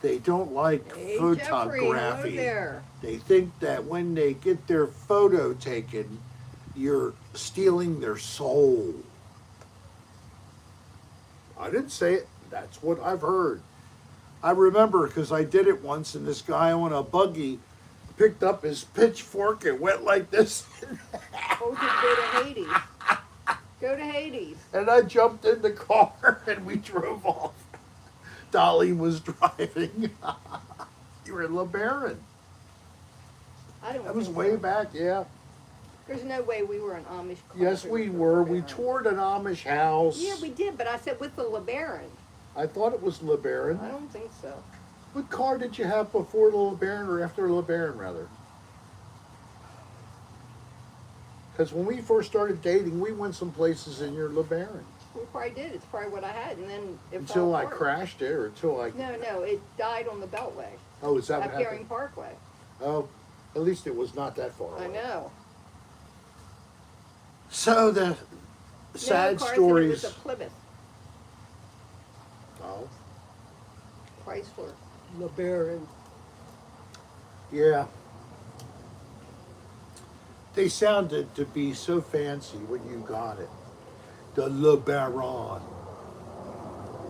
They don't like Hey, Jeffrey, hello photography. there. They think that when they get their photo taken, you're stealing their soul. I didn't say it. That's what I've heard. I remember because I did it once, and this guy on a buggy picked up his pitchfork and went like this. Oh, just go to Hades. Go to Hades. And I jumped in the car and we drove off. Dolly was driving. You were in LeBaron. I don't That was think way so. back, yeah. There's no way we were an Amish. Yes, concert we with were. We LeBaron. toured an Amish house. Yeah, we did, but I said with the LeBaron. I thought it was LeBaron. I don't think so. What car did you have before the LeBaron or after LeBaron, rather? Because when we first started dating, we went some places in your LeBaron. We probably did. It's probably what I had, and then it Until fell I apart. crashed it, or until I... No, it died on the Beltway Oh, is that at what Herring happened? Parkway. Oh, at least it was not that far away. I know. So the sad no, Carson, stories... It was a Plymouth Oh, Chrysler LeBaron. yeah. They sounded to be so fancy when you got it. The Le Baron.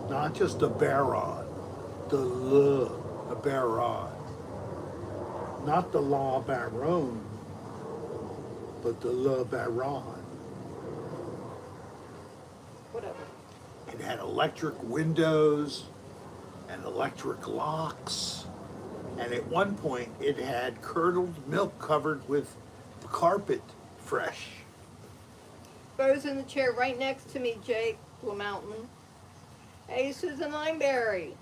Not just the Baron. The Le Baron. Not the La Baron, but the Le Baron. Whatever. It had electric windows and electric locks. And at one point, it had curdled milk covered with carpet fresh. Bo's in the chair right next to me, Jake LaMountain. Hey, Susan Lineberry.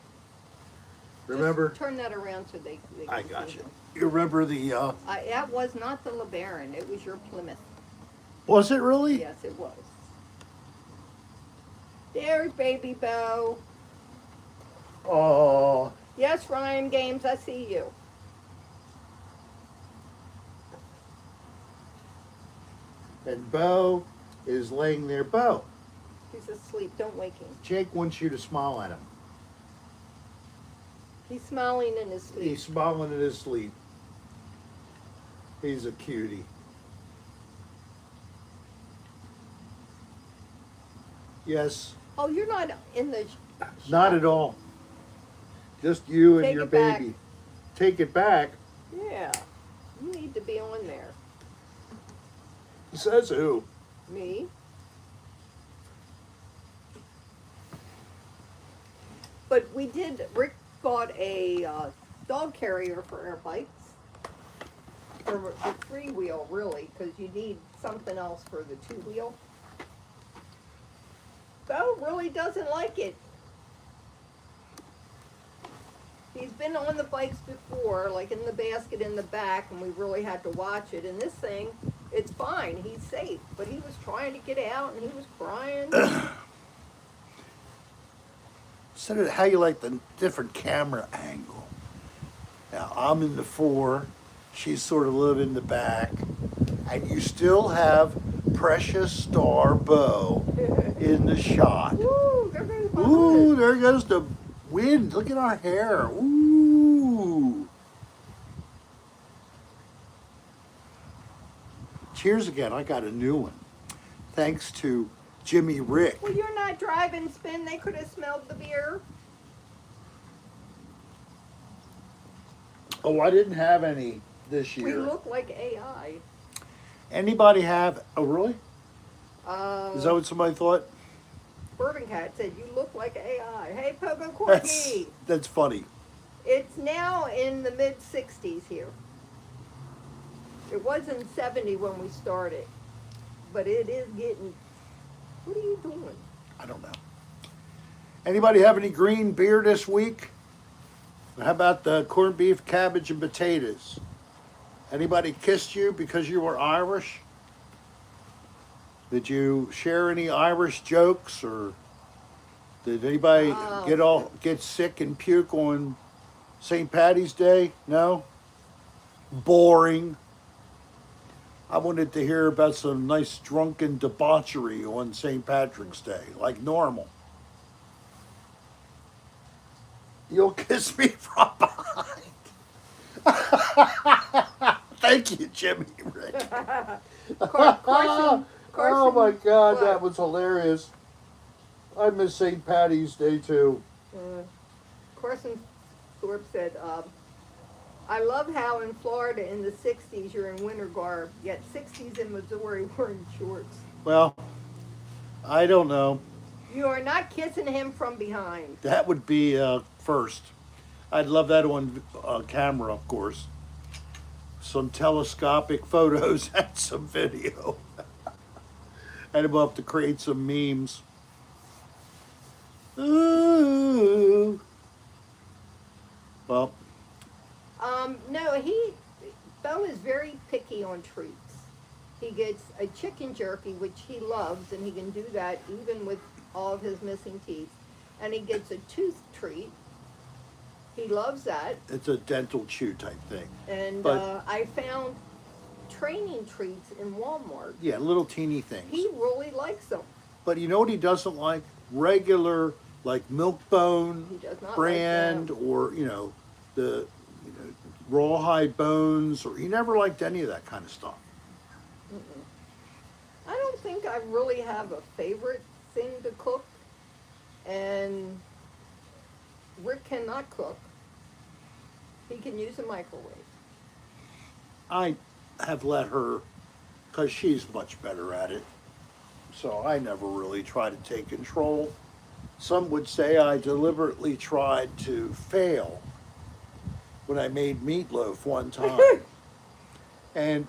Remember? Just turn that around so they I can got see you. them. You remember the, That was not the LeBaron. It was your Plymouth. was it really? Yes, it was. There's baby Bo. Oh, Yes, Ryan Games, I see you. and Bo is laying there. Bo, He's asleep. Don't wake him. Jake wants you to smile at him. He's smiling in his sleep. He's smiling in his sleep. He's a cutie. Yes, Oh, you're not in the not at all. Just you and Take your it back. baby. Take it back. Yeah. You need to be on there. Says who? Me? But we did, Rick bought a dog carrier for our bikes. For the three-wheel, really, because you need something else for the two-wheel. Bo really doesn't like it. He's been on the bikes before, like in the basket in the back, and we really had to watch it. And this thing, it's fine. He's safe. But he was trying to get out, and he was crying. Said how you like the different camera angle. Now I'm in the fore, she's sort of a little in the back, and you still have Precious Star Bo in the shot. Woo, there goes my Ooh, hood. there goes the wind. Look at our hair. Ooh. Cheers again. I got a new one. Thanks to Jimmy Rick. Well, you're not driving, Spin. They could have smelled the beer. Oh, I didn't have any this We year. look like AI. Anybody have? Oh, really? Is that Uh, what somebody thought? Bourbon Cat said, you look like AI. Hey, Pogo That's Corky. that's funny. It's now in the mid-60s here. It was in 70 when we started. But it is getting... What are you doing? I don't know. Anybody have any green beer this week? How about the corned beef, cabbage, and potatoes? Anybody kissed you because you were Irish? Did you share any Irish jokes, or did anybody get sick and puke on St. Patty's Day? No? Boring. I wanted to hear about some nice drunken debauchery on St. Patrick's Day, like normal. You'll kiss me from behind. Thank you, Jimmy Rick. Carson, Oh my God, what? that was hilarious. I miss St. Patty's Day too. Carson Thorpe said, I love how in Florida in the 60s you're in winter garb, yet 60s in Missouri we're in shorts. Well, I don't know. You are not kissing him from behind. That would be first. I'd love that on camera, of course. Some telescopic photos and some video. And we'll have to create some memes. Ooh. Well, No, Bo is very picky on treats. He gets a chicken jerky, which he loves, and he can do that even with all of his missing teeth. And he gets a tooth treat. He loves that. it's a dental chew type thing. And But- I found training treats in Walmart. Yeah, little teeny things. He really likes them. But you know what he doesn't like? Regular, like Milk Bone He does not brand, like them. or the rawhide bones, or he never liked any of that kind of stuff. I don't think I really have a favorite thing to cook, and Rick cannot cook. He can use a microwave. I have let her, because she's much better at it, so I never really try to take control. Some would say I deliberately tried to fail when I made meatloaf one time. And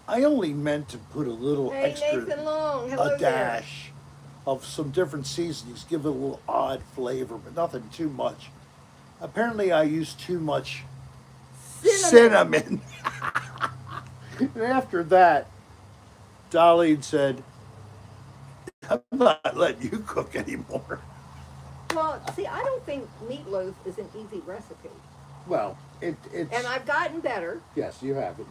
I only meant to put a little Hey, extra, Nathan Long, hello a dash of some different seasonings, give it a little odd flavor, but nothing too much. Apparently, I used too much there. cinnamon. And after that, Dolly said, I'm not letting you cook anymore. Well, see, I don't think meatloaf is an easy recipe, Well, it's, and I've gotten better. yes, you have it.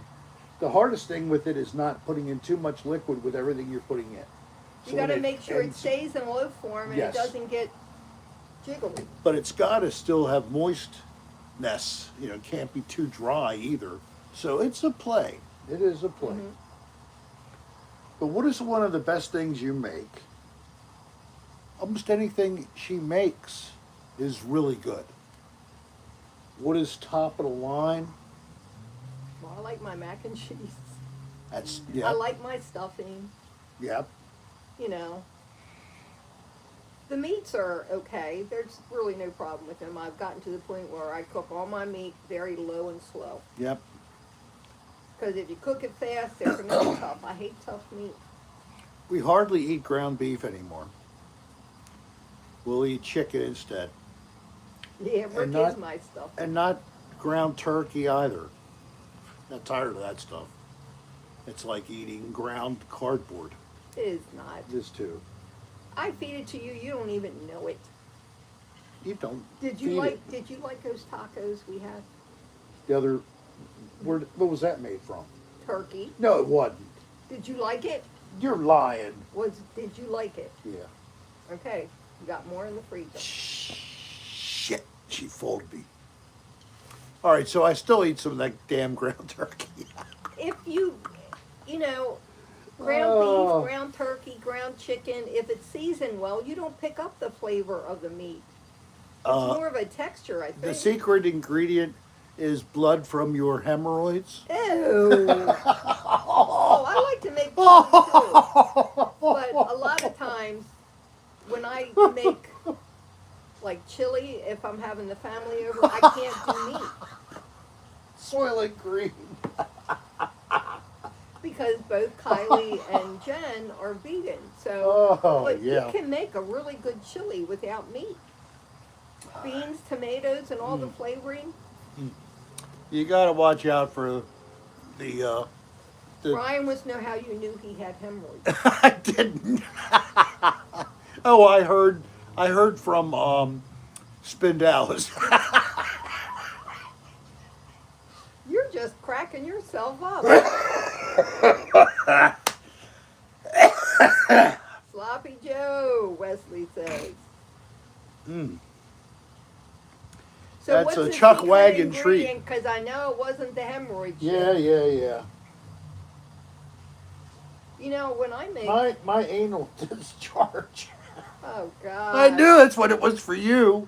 The hardest thing with it is not putting in too much liquid with everything you're putting in. You So got to when make sure it ends- stays in loaf form and Yes. it doesn't get jiggly. But it's got to still have moistness. You know, it can't be too dry either. So it's a play. It is a play. Mhm. But what is one of the best things you make? Almost anything she makes is really good. What is top of the line? Well, I like my mac and cheese. That's I yeah, like my stuffing. yeah. You know, the meats are okay. There's really no problem with them. I've gotten to the point where I cook all my meat very low and slow. Yep. Because if you cook it fast, they're going to be tough. I hate tough meat. We hardly eat ground beef anymore. We'll eat chicken instead. Yeah, Rick not- is my stuff. And not ground turkey either. Not tired of that stuff. It's like eating ground cardboard. It is not. This too. I feed it to you. You don't even know it. You don't. Did you feed like? it. Did you like those tacos we had? The other? What was that made from? Turkey. No, it wasn't. Did you like it? You're lying. Did you like it? Yeah. Okay. You got more in the freezer. Shit. She folded me. All right, so I still eat some of that damn ground turkey. If you know, ground Oh. beef, ground turkey, ground chicken, if it's seasoned well, you don't pick up the flavor of the meat. It's more of a texture, I think. The secret ingredient is blood from your hemorrhoids. Ew. Oh, I like to make chili too. But a lot of times, when I make like chili, if I'm having the family over, I can't do meat Soylent Green. because both Kylie and Jen are vegan. So, Oh, but yeah. you can make a really good chili without meat. Beans, tomatoes, and all the flavoring. You got to watch out for the. Brian wants to know how you knew he had hemorrhoids. I didn't. Oh, I heard from Spindalis. You're just cracking yourself up. Sloppy Joe, Wesley says. Mm. So That's what's a the Chuck secret Wagon treat. ingredient? Because I know it wasn't the hemorrhoid Yeah, shit. yeah. You know, when I make... My anal discharge. Oh, God. I knew that's what it was for you.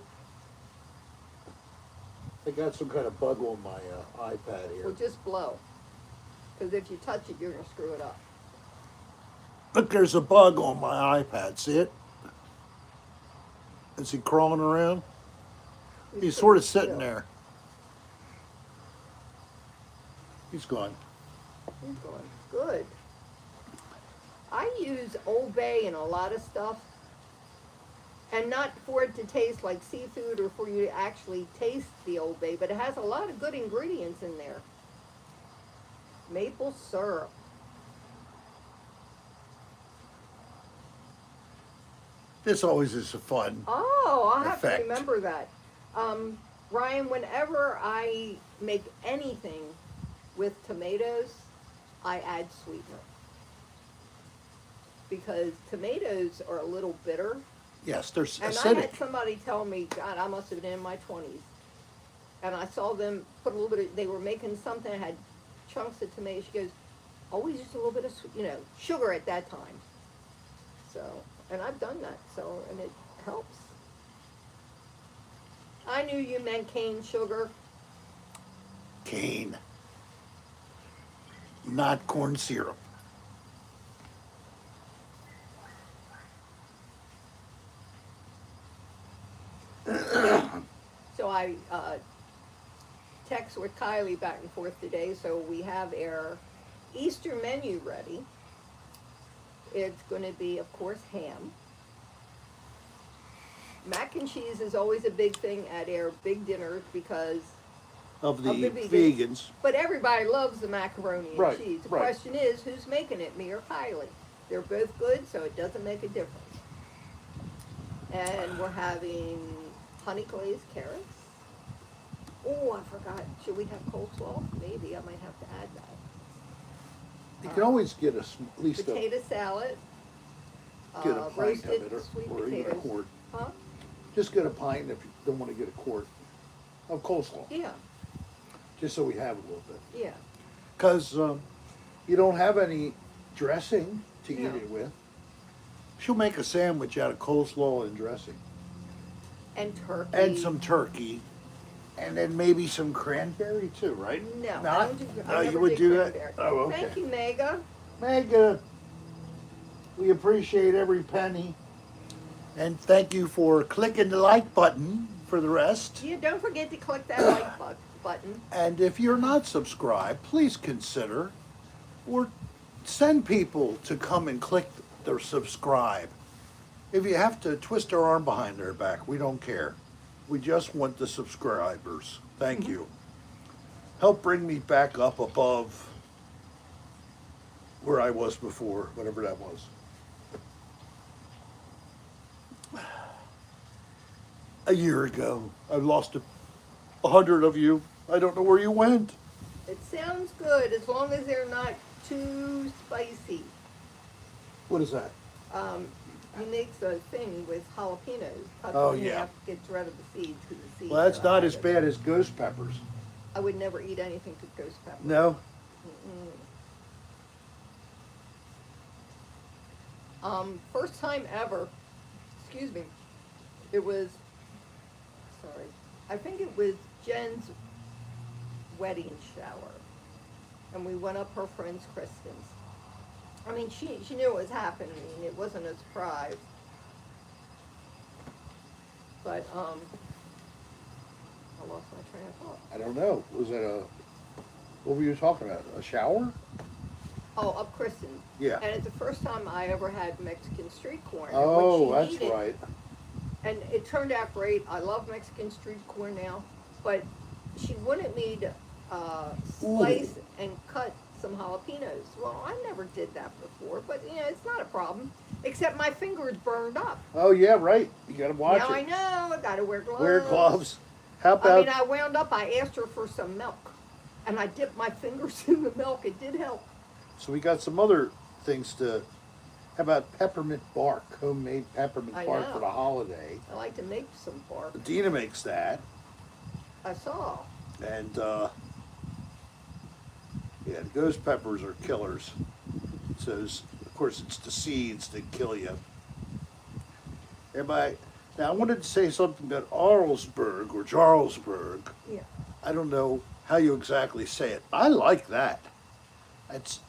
I got some kind of bug on my iPad here. Well, just blow. Because if you touch it, you're going to screw it up. Look, there's a bug on my iPad. See it? Is he crawling around? He's sort of sitting still. there. He's gone. He's going, good. I use Old Bay in a lot of stuff. And not for it to taste like seafood or for you to actually taste the Old Bay, but it has a lot of good ingredients in there. Maple syrup. This always is a fun. Oh, I'll have Effect. to remember that. Ryan, whenever I make anything with tomatoes, I add sweetener. Because tomatoes are a little bitter. Yes, they're And I acidic. had somebody tell me, God, I must have been in my 20s. And I saw them put a little bit of, they were making something that had chunks of tomato. She goes, always just a little bit of, sugar at that time. So, and I've done that, so, and it helps. I knew you meant cane sugar. Cane, not corn syrup. So I text with Kylie back and forth today, so we have our Easter menu ready. It's going to be, of course, ham. Mac and cheese is always a big thing at our big dinners because Of the the vegans. vegans. But everybody loves the macaroni and Right, cheese. The right. question is, who's making it, me or Kylie? They're both good, so it doesn't make a difference. And we're having honey glazed carrots. Oh, I forgot. Should we have coleslaw? Maybe. I might have to add that. You can always get at least Potato salad. get a pint roasted of it, sweet or even a potatoes. quart. Huh? Just get a pint if you don't want to get a quart of coleslaw, Yeah, just so we have a little bit. yeah. Because you don't have any dressing to eat No. it with. She'll make a sandwich out of coleslaw and dressing. And turkey. And some turkey. And then maybe some cranberry too, right? No, I Not? don't do, I No, never you would did do that? cranberry. Oh, okay. Thank you, Mega. Mega, we appreciate every penny. And thank you for clicking the like button for the rest. Yeah, don't forget to click that like button. And if you're not subscribed, please consider or send people to come and click the subscribe. If you have to twist our arm behind their back, we don't care. We just want the subscribers. Thank you. Help bring me back up above where I was before, whatever that was. A year ago, I lost 100 of you. I don't know where you went. It sounds good as long as they're not too spicy. What is that? He makes a thing with jalapenos. Cuts Oh, them in yeah. half, gets rid of the seeds because the seeds. Well, that's are not high. as bad as ghost peppers. I would never eat anything with ghost pepper. No? First time ever. Excuse me. It was. Sorry. I think it was Jen's wedding shower, and we went up her friend's Kristen's. I mean, she knew it was happening. It wasn't a surprise. But I lost my train of thought. I don't know. Was it what were you talking about? A shower? Oh, up Kristen's. Yeah. And it's the first time I ever had Mexican street corn. And Oh, when she that's made it- right. And it turned out great. I love Mexican street corn now, but she wanted me to slice and cut some jalapenos. Well, I never did that before, but it's not a problem. Except my fingers burned up. Oh, yeah, right. You got to watch Now it. I know. I gotta wear gloves. Wear gloves. How I about mean, I wound up. I asked her for some milk, and I dipped my fingers in the milk. It did help. So we got some other things to. How about peppermint bark? Homemade peppermint I bark know. for the holiday. I like to make some bark. Dina makes that, I saw. and yeah, the ghost peppers are killers. So of course it's the seeds that kill you. Everybody. Now I wanted to say something about Arlsberg or Jarlsberg. Yeah. I don't know how you exactly say it. I like that. It's,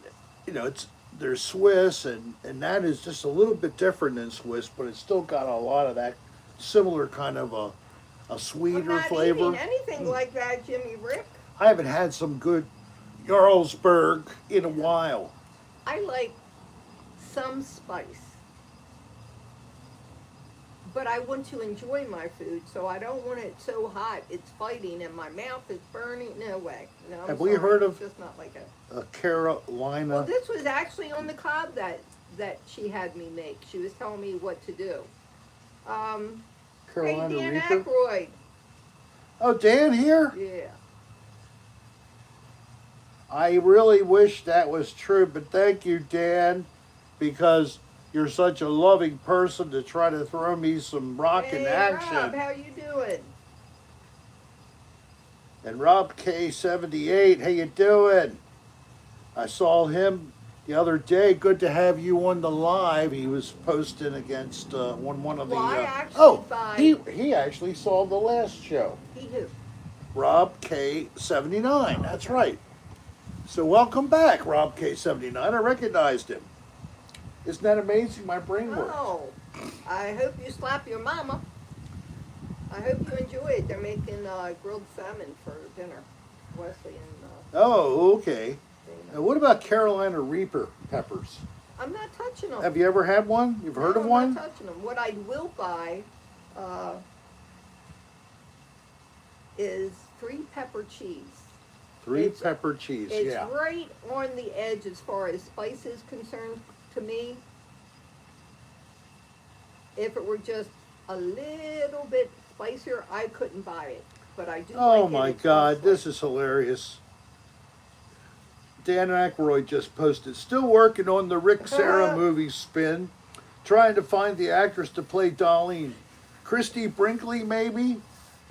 they're Swiss, and that is just a little bit different than Swiss, but it's still got a lot of that similar kind of a I'm sweeter not flavor. eating anything like that, Jimmy Rick. I haven't had some good Jarlsberg in a while. I like some spice. But I want to enjoy my food, so I don't want it so hot it's fighting and my mouth is burning. No way. No, I'm Have we sorry. heard of- It's just not like it. Carolina. Well, this was actually on the cob that she had me make. She was telling me what to do. Carolina hey, Dan Reaper. Aykroyd. Oh, Dan here? Yeah. I really wish that was true, but thank you, Dan, because you're such a loving person to try to throw me some rockin' Hey, action. Rob, how you doing? And Rob K78, how you doing? I saw him the other day. Good to have you on the live. He was posting against one of the. Well, I actually he actually saw the last show. He who? Rob K79. That's right. So welcome back, Rob K79. I recognized him. Isn't that amazing? My brain works. Oh, I hope you slap your mama. I hope you enjoy it. They're making grilled salmon for dinner. Wesley and Oh, okay. Dana. Now, what about Carolina Reaper peppers? I'm not touching them. Have you ever had one? You've heard of I'm one? not touching them. What I will buy is 3 pepper cheese. Three pepper cheese, It's yeah. right on the edge as far as spice is concerned to me. If it were just a little bit spicier, I couldn't buy it. But I do Oh like it. my It's God, nice. this is hilarious. Dan Aykroyd just posted, still working on the Rick Serra movie spin, trying to find the actress to play Darlene. Christy Brinkley, maybe?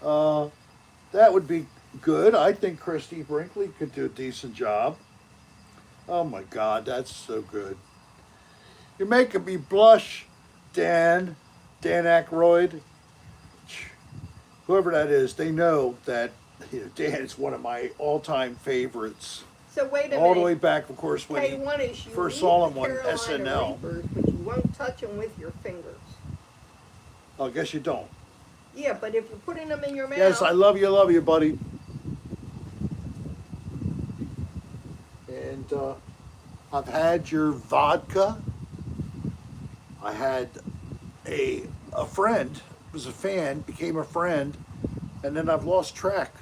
That would be good. I think Christy Brinkley could do a decent job. Oh my God, that's so good. You're making me blush, Dan Aykroyd. Whoever that is, they know that Dan is one of my all-time favorites. So wait a minute. All the way back, of course, when he K1 is you first eat saw him the on Carolina SNL. Reapers, but you won't touch them with your fingers. I guess you don't. Yeah, but if you're putting them in your mouth. Yes, I love you, buddy. And I've had your vodka. I had a friend, was a fan, became a friend, and then I've lost track.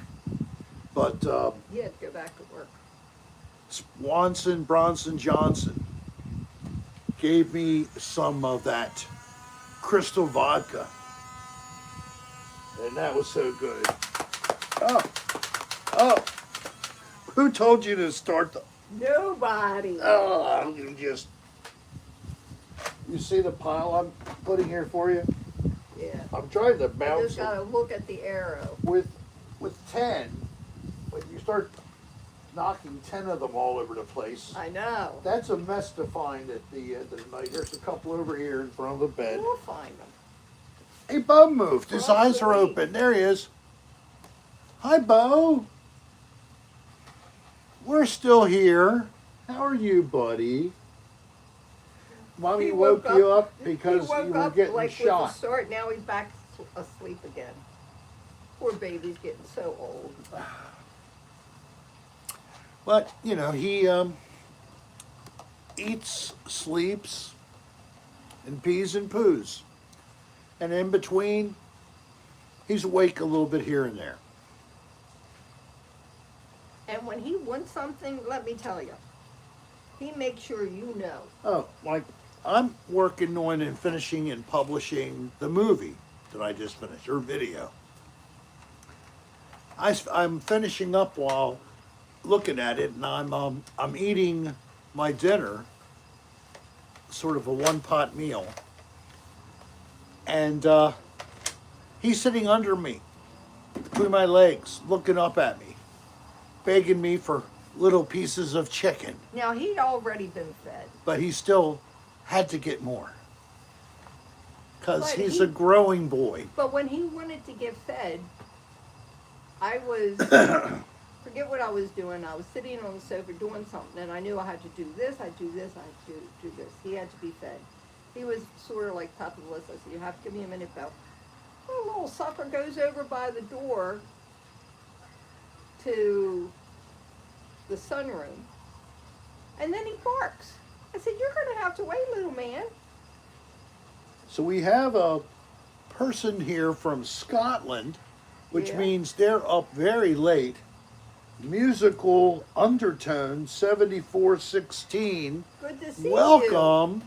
But You had to go back to work. Bronson Johnson gave me some of that crystal vodka. And that was so good. Oh, who told you to start the, Nobody. I'm just, you see the pile I'm putting here for you? Yeah. I'm trying to I bounce just gotta look at the arrow. with 10, when you start knocking 10 of them all over the place. I know. That's a mess to find at the end of the night. There's a couple over here in front of the bed. We'll find them. Hey, Bo moved. His Across eyes the are way. open. There he is. Hi, Bo. We're still here. How are you, buddy? Mommy He woke you up because he woke you were up getting like shot. With the start. Now he's back asleep again. Poor baby's getting so old. But, he eats, sleeps, and pees and poos. And in between, he's awake a little bit here and there. And when he wants something, let me tell you, he makes sure you know. Oh, like I'm working on and finishing and publishing the movie that I just finished, or video. I'm finishing up while looking at it, and I'm eating my dinner, sort of a one-pot meal, and he's sitting under me, between my legs, looking up at me, begging me for little pieces of chicken, Now, he'd already been fed. but he still had to get more, because But he's he- a growing boy. But when he wanted to get fed, I was, forget what I was doing. I was sitting on the sofa doing something, and I knew I had to do this, I'd do this, I'd do this. He had to be fed. He was sort of like top of the list. I said, you have to give me a minute, Bill. The little sucker goes over by the door to the sunroom, and then he barks. I said, you're going to have to wait, little man. So we have a person here from Scotland, which Yeah. means they're up very late. Musical undertone 7416. Good to see you. Welcome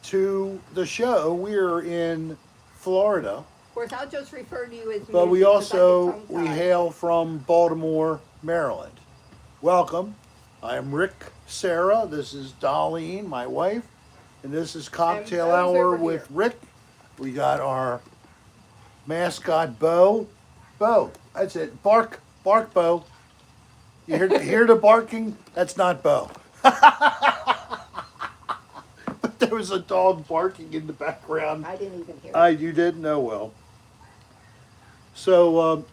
to the show. We're in Florida, Of course, I'll just refer to you as but we music 'cause I get also tongue-tied. hail from Baltimore, Maryland. Welcome. I'm Rick Serra. This is Darlene, my wife, and this is Cocktail Bo's Hour over with here. Rick. We got our mascot Bo. Bo, that's it. Bark, Bo. You hear the barking? That's not Bo. But there was a dog barking in the background. I didn't even hear it. You didn't know well. So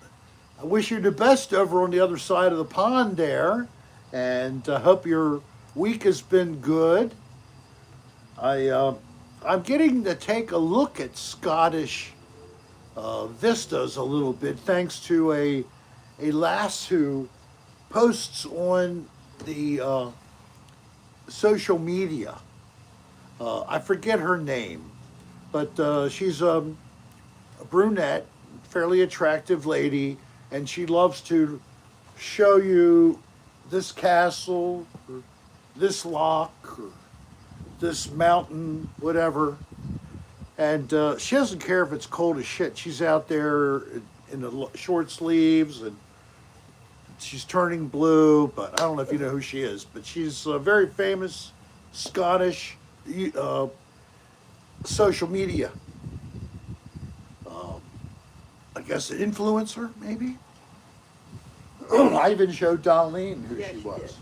I wish you the best over on the other side of the pond there, and I hope your week has been good. I'm getting to take a look at Scottish vistas a little bit, thanks to a lass who posts on the social media. I forget her name, but she's a brunette, fairly attractive lady, and she loves to show you this castle, or this lock, or this mountain, whatever. And she doesn't care if it's cold as shit. She's out there in the short sleeves, and she's turning blue, but I don't know if you know who she is, but she's a very famous Scottish social media, I guess, influencer, maybe? I even showed Darlene who Yeah, she she was. did.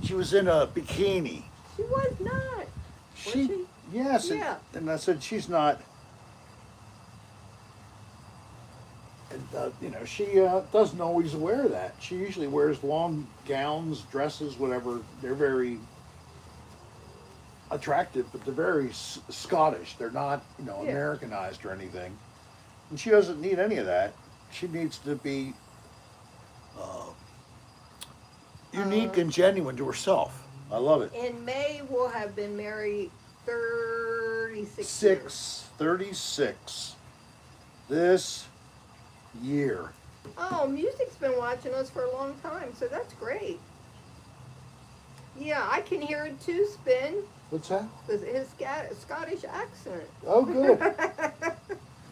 She was in a bikini. She was not. Was she? Yes, Yeah. and I said she's not. And she doesn't always wear that. She usually wears long gowns, dresses, whatever. They're very attractive, but they're very Scottish. They're not, Yeah. Americanized or anything. And she doesn't need any of that. She needs to be unique and genuine to herself. I love it. In May, we'll have been married 36 years. 36 this year. Oh, Music's been watching us for a long time, so that's great. Yeah, I can hear it too, Spin. What's that? His Scottish accent. Oh, good.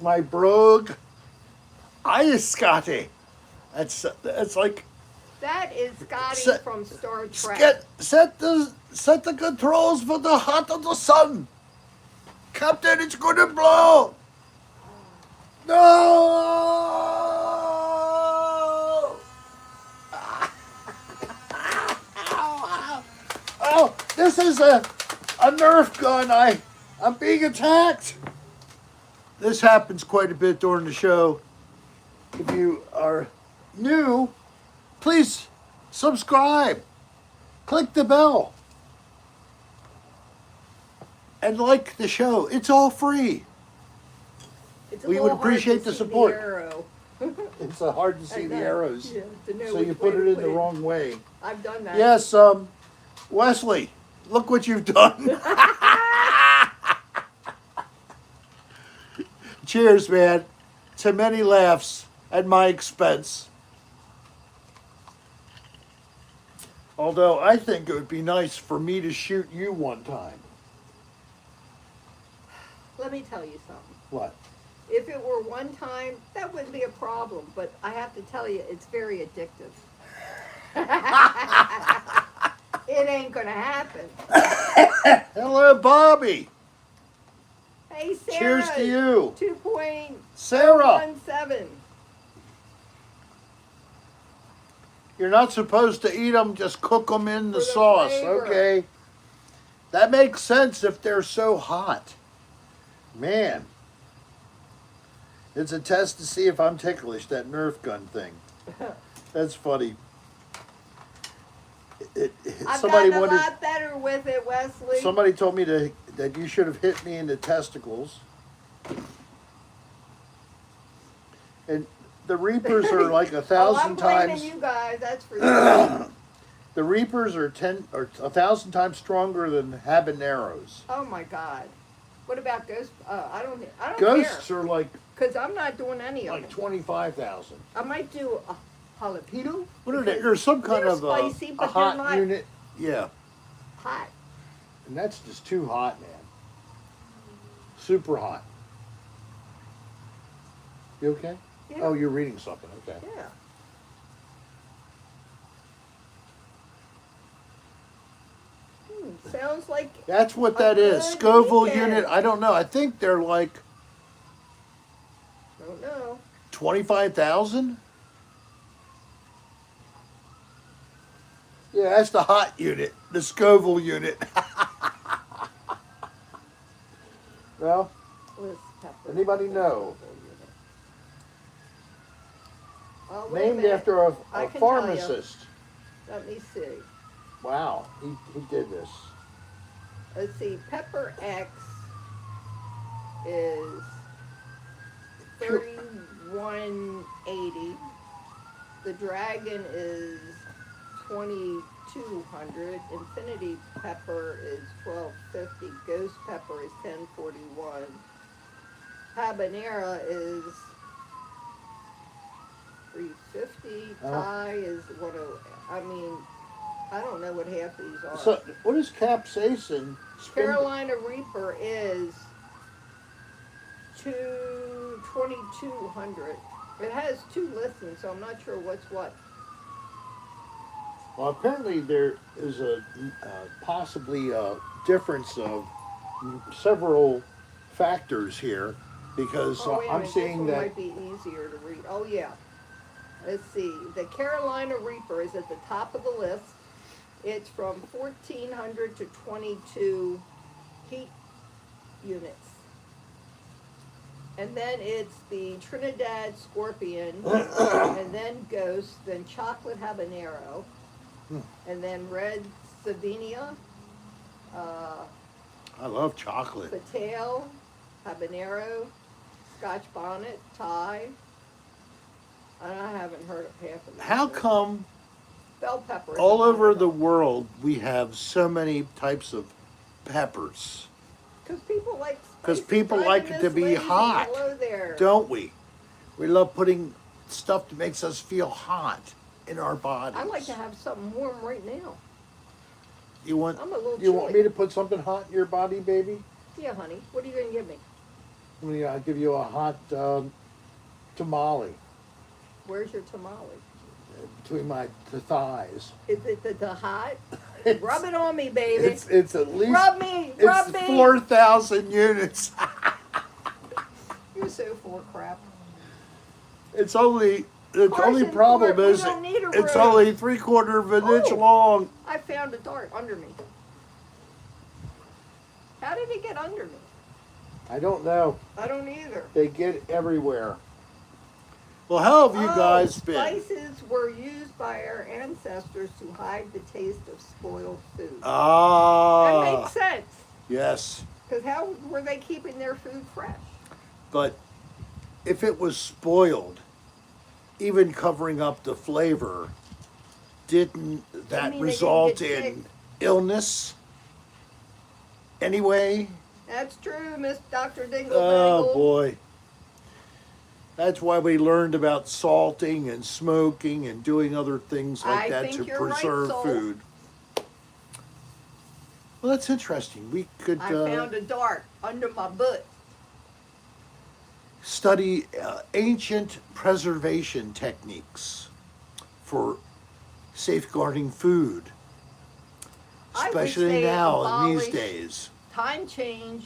My brogue. I is Scotty. That's like That is Scotty Set- from Star Trek. set the controls for the heart of the sun. Captain, it's gonna blow. No! Oh, this is a Nerf gun. I'm being attacked. This happens quite a bit during the show. If you are new, please subscribe. Click the bell. And like the show. It's all free. It's a We little would appreciate hard to the see support. arrow. It's hard to see I the know. arrows. Yeah, to know So which you way put to it in the wrong way. I've done that. Yes, Wesley, look what you've done. Cheers, man. To many laughs at my expense. Although I think it would be nice for me to shoot you one time. Let me tell you something. What? If it were one time, that wouldn't be a problem. But I have to tell you, it's very addictive. It ain't gonna happen. Hello, Bobby. Hey, Sarah. Cheers to you. 2.17. Sarah. You're not supposed to eat them, just cook them in the For the sauce, flavor. okay? That makes sense if they're so hot. Man. It's a test to see if I'm ticklish, that Nerf gun thing. That's funny. I've Somebody gotten a wanted, lot better with it, Wesley. somebody told me that you should have hit me in the testicles. And the Reapers are like 1,000 I'm blaming times. you guys. That's for you. The Reapers are 1,000 times stronger than habaneros. Oh my God. What about ghosts? I don't Ghosts care. are like Because I'm not doing any of them. 25,000. I might do a jalapeno. What are they? There's some kind They're of spicy, a but hot they're not unit. Yeah, hot. and that's just too hot, man. Super hot. You okay? Yeah. Oh, you're reading something. Okay. Yeah. Sounds like That's what A that is. good Scoville weekend. unit. I don't know. I think they're like I don't know. 25,000. Yeah, that's the hot unit, the Scoville unit. Well, List pepper. anybody know? Unit. Oh, wait a Named minute. after I a can tell ya. pharmacist. Let me see. Wow, he did this. Let's see. Pepper X is 3180. The Dragon is 2200. Infinity Pepper is 1250. Ghost Pepper is 1041. Habanera is 350. Thai is 10. I mean, I don't know what half these are. So, what is capsaicin? Carolina Reaper is 2200. It has two listings, so I'm not sure what's what. Well, apparently there is a possibly a difference of several factors here, because Oh, wait a I'm minute, seeing this one that. might be easier to read. Oh yeah. Let's see. The Carolina Reaper is at the top of the list. It's from 1400 to 22 heat units. And then it's the Trinidad Scorpion, and then Ghost, then Chocolate Habanero, and then Red Savinia, I love chocolate. Patel, Habanero, Scotch Bonnet, Thai. I haven't heard of half of them. How come Bell pepper. all over the world we have so many types of peppers? Because people like. Because spicy. people Brian like it Miss to be Lazy, hot, hello there. don't we? We love putting stuff that makes us feel hot in our bodies. I like to have something warm right now. You want? I'm a little You want chilly. me to put something hot in your body, baby? Yeah, honey. What are you gonna give me? I'll give you a hot tamale Where's your tamale? between my thighs. Is it the hot? Rub it on me, baby. It's at least Rub me. Rub it's me. 4,000 units. You're so full of crap. It's only the Carson, only problem we is don't need a it's room. only 3/4 of an inch Oh. long. I found a dart under me. How did it get under me? I don't know. I don't either. They get everywhere. Well, how have you guys been? Spices were used by our ancestors to hide the taste of spoiled food. That Ah, makes sense. yes. Because how were they keeping their food fresh? But if it was spoiled, even covering up the flavor, didn't that mean they didn't result get sick? in illness? Anyway, That's true, Miss Dr. Dingle oh Dangle. boy. That's why we learned about salting and smoking and doing other things like I that think to you're right, preserve Sol. food. Well, that's interesting. We could I found a dart under my butt. study ancient preservation techniques for safeguarding food, I wish especially they now in these abolished days. Time change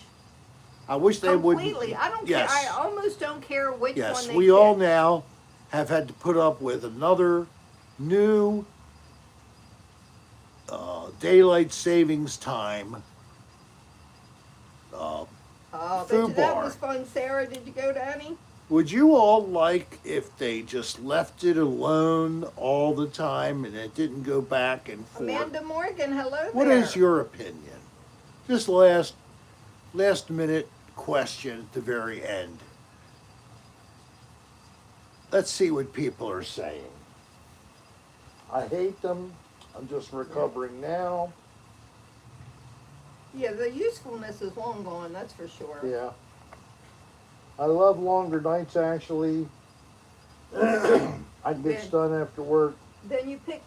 I wish they would. completely. I don't Yes. care. I almost don't care which Yes, one they we all pick. now have had to put up with another new daylight savings time Oh, bet food you that bar. was fun, Sarah. Did you go to any? Would you all like if they just left it alone all the time and it didn't go back and forth? Amanda Morgan, hello What there. is your opinion? Just last minute question at the very end. Let's see what people are saying. I hate them. I'm just recovering now. Yeah, the usefulness is long gone, that's for sure. Yeah. I love longer nights, actually. I get done after work. Then you pick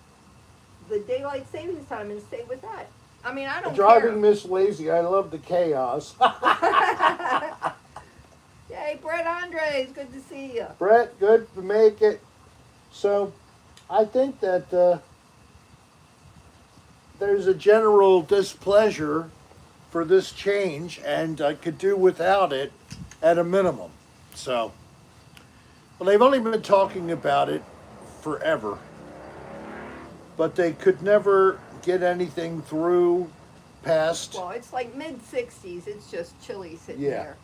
the daylight savings time and stay with that. I mean, I don't Driving Miss Lazy, I love the chaos. care. Yay, Brett Andres, good to see you. Brett, good to make it. So, I think that there's a general displeasure for this change, and I could do without it at a minimum. So, well, they've only been talking about it forever. but they could never get anything through past. Well, it's like mid-60s. It's just chilly sitting Yeah. there.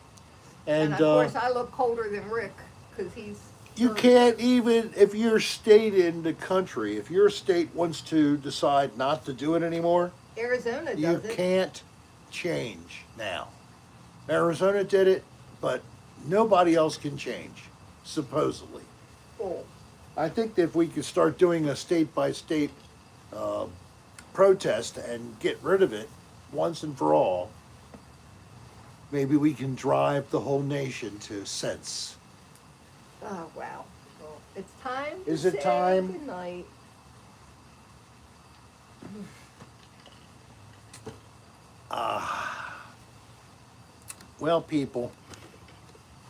And of course, I look colder than Rick because he's. you 30. can't even, if your state in the country, if your state wants to decide not to do it anymore, Arizona you does it. can't change now. Arizona did it, but nobody else can change, supposedly. Full. I think that if we could start doing a state by state protest and get rid of it once and for all, maybe we can drive the whole nation to sense. Oh wow. Well, it's time. Is to it say time? Good night. Well, people,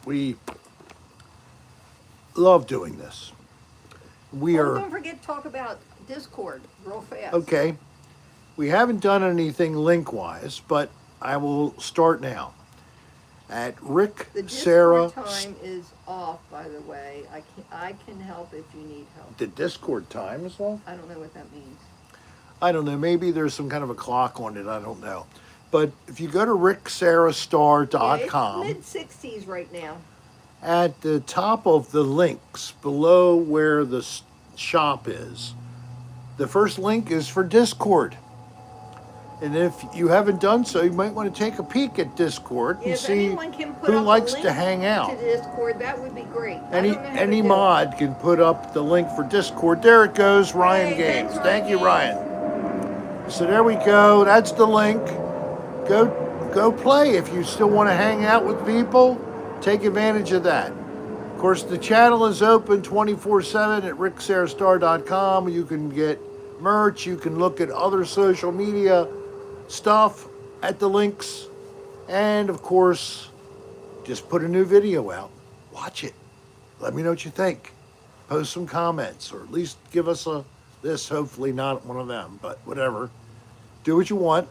we love doing this. We Oh, are don't forget to talk about Discord real fast. okay. We haven't done anything link-wise, but I will start now. At Rick The Serra, Discord time is off, by the way. I can help if you need help. the Discord time as well. I don't know what that means. I don't know. Maybe there's some kind of a clock on it. I don't know. But if you go to ricksarahstar.com, Yeah, it's mid-60s right now. at the top of the links below where the shop is, the first link is for Discord. And if you haven't done so, you might want to take a peek at Discord and If see anyone can put who up a likes link to hang out. to Discord, that would be great. I Any don't know how to any do it. mod can put up the link for Discord. There it goes, Ryan Hey, Games. thanks, Thank you, Ryan. Ryan. So there we go. That's the link. Go play if you still want to hang out with people. Take advantage of that. Of course, the channel is open 24/7 at ricksarahstar.com. You can get merch. You can look at other social media stuff at the links. And of course, just put a new video out. Watch it. Let me know what you think. Post some comments, or at least give us this, hopefully not one of them, but whatever. Do what you want.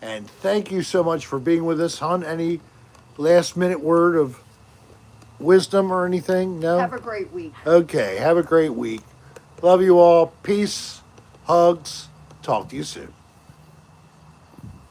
And thank you so much for being with us, hon. Any last minute word of wisdom or anything? No? Have a great week. Okay, have a great week. Love you all. Peace, hugs. Talk to you soon.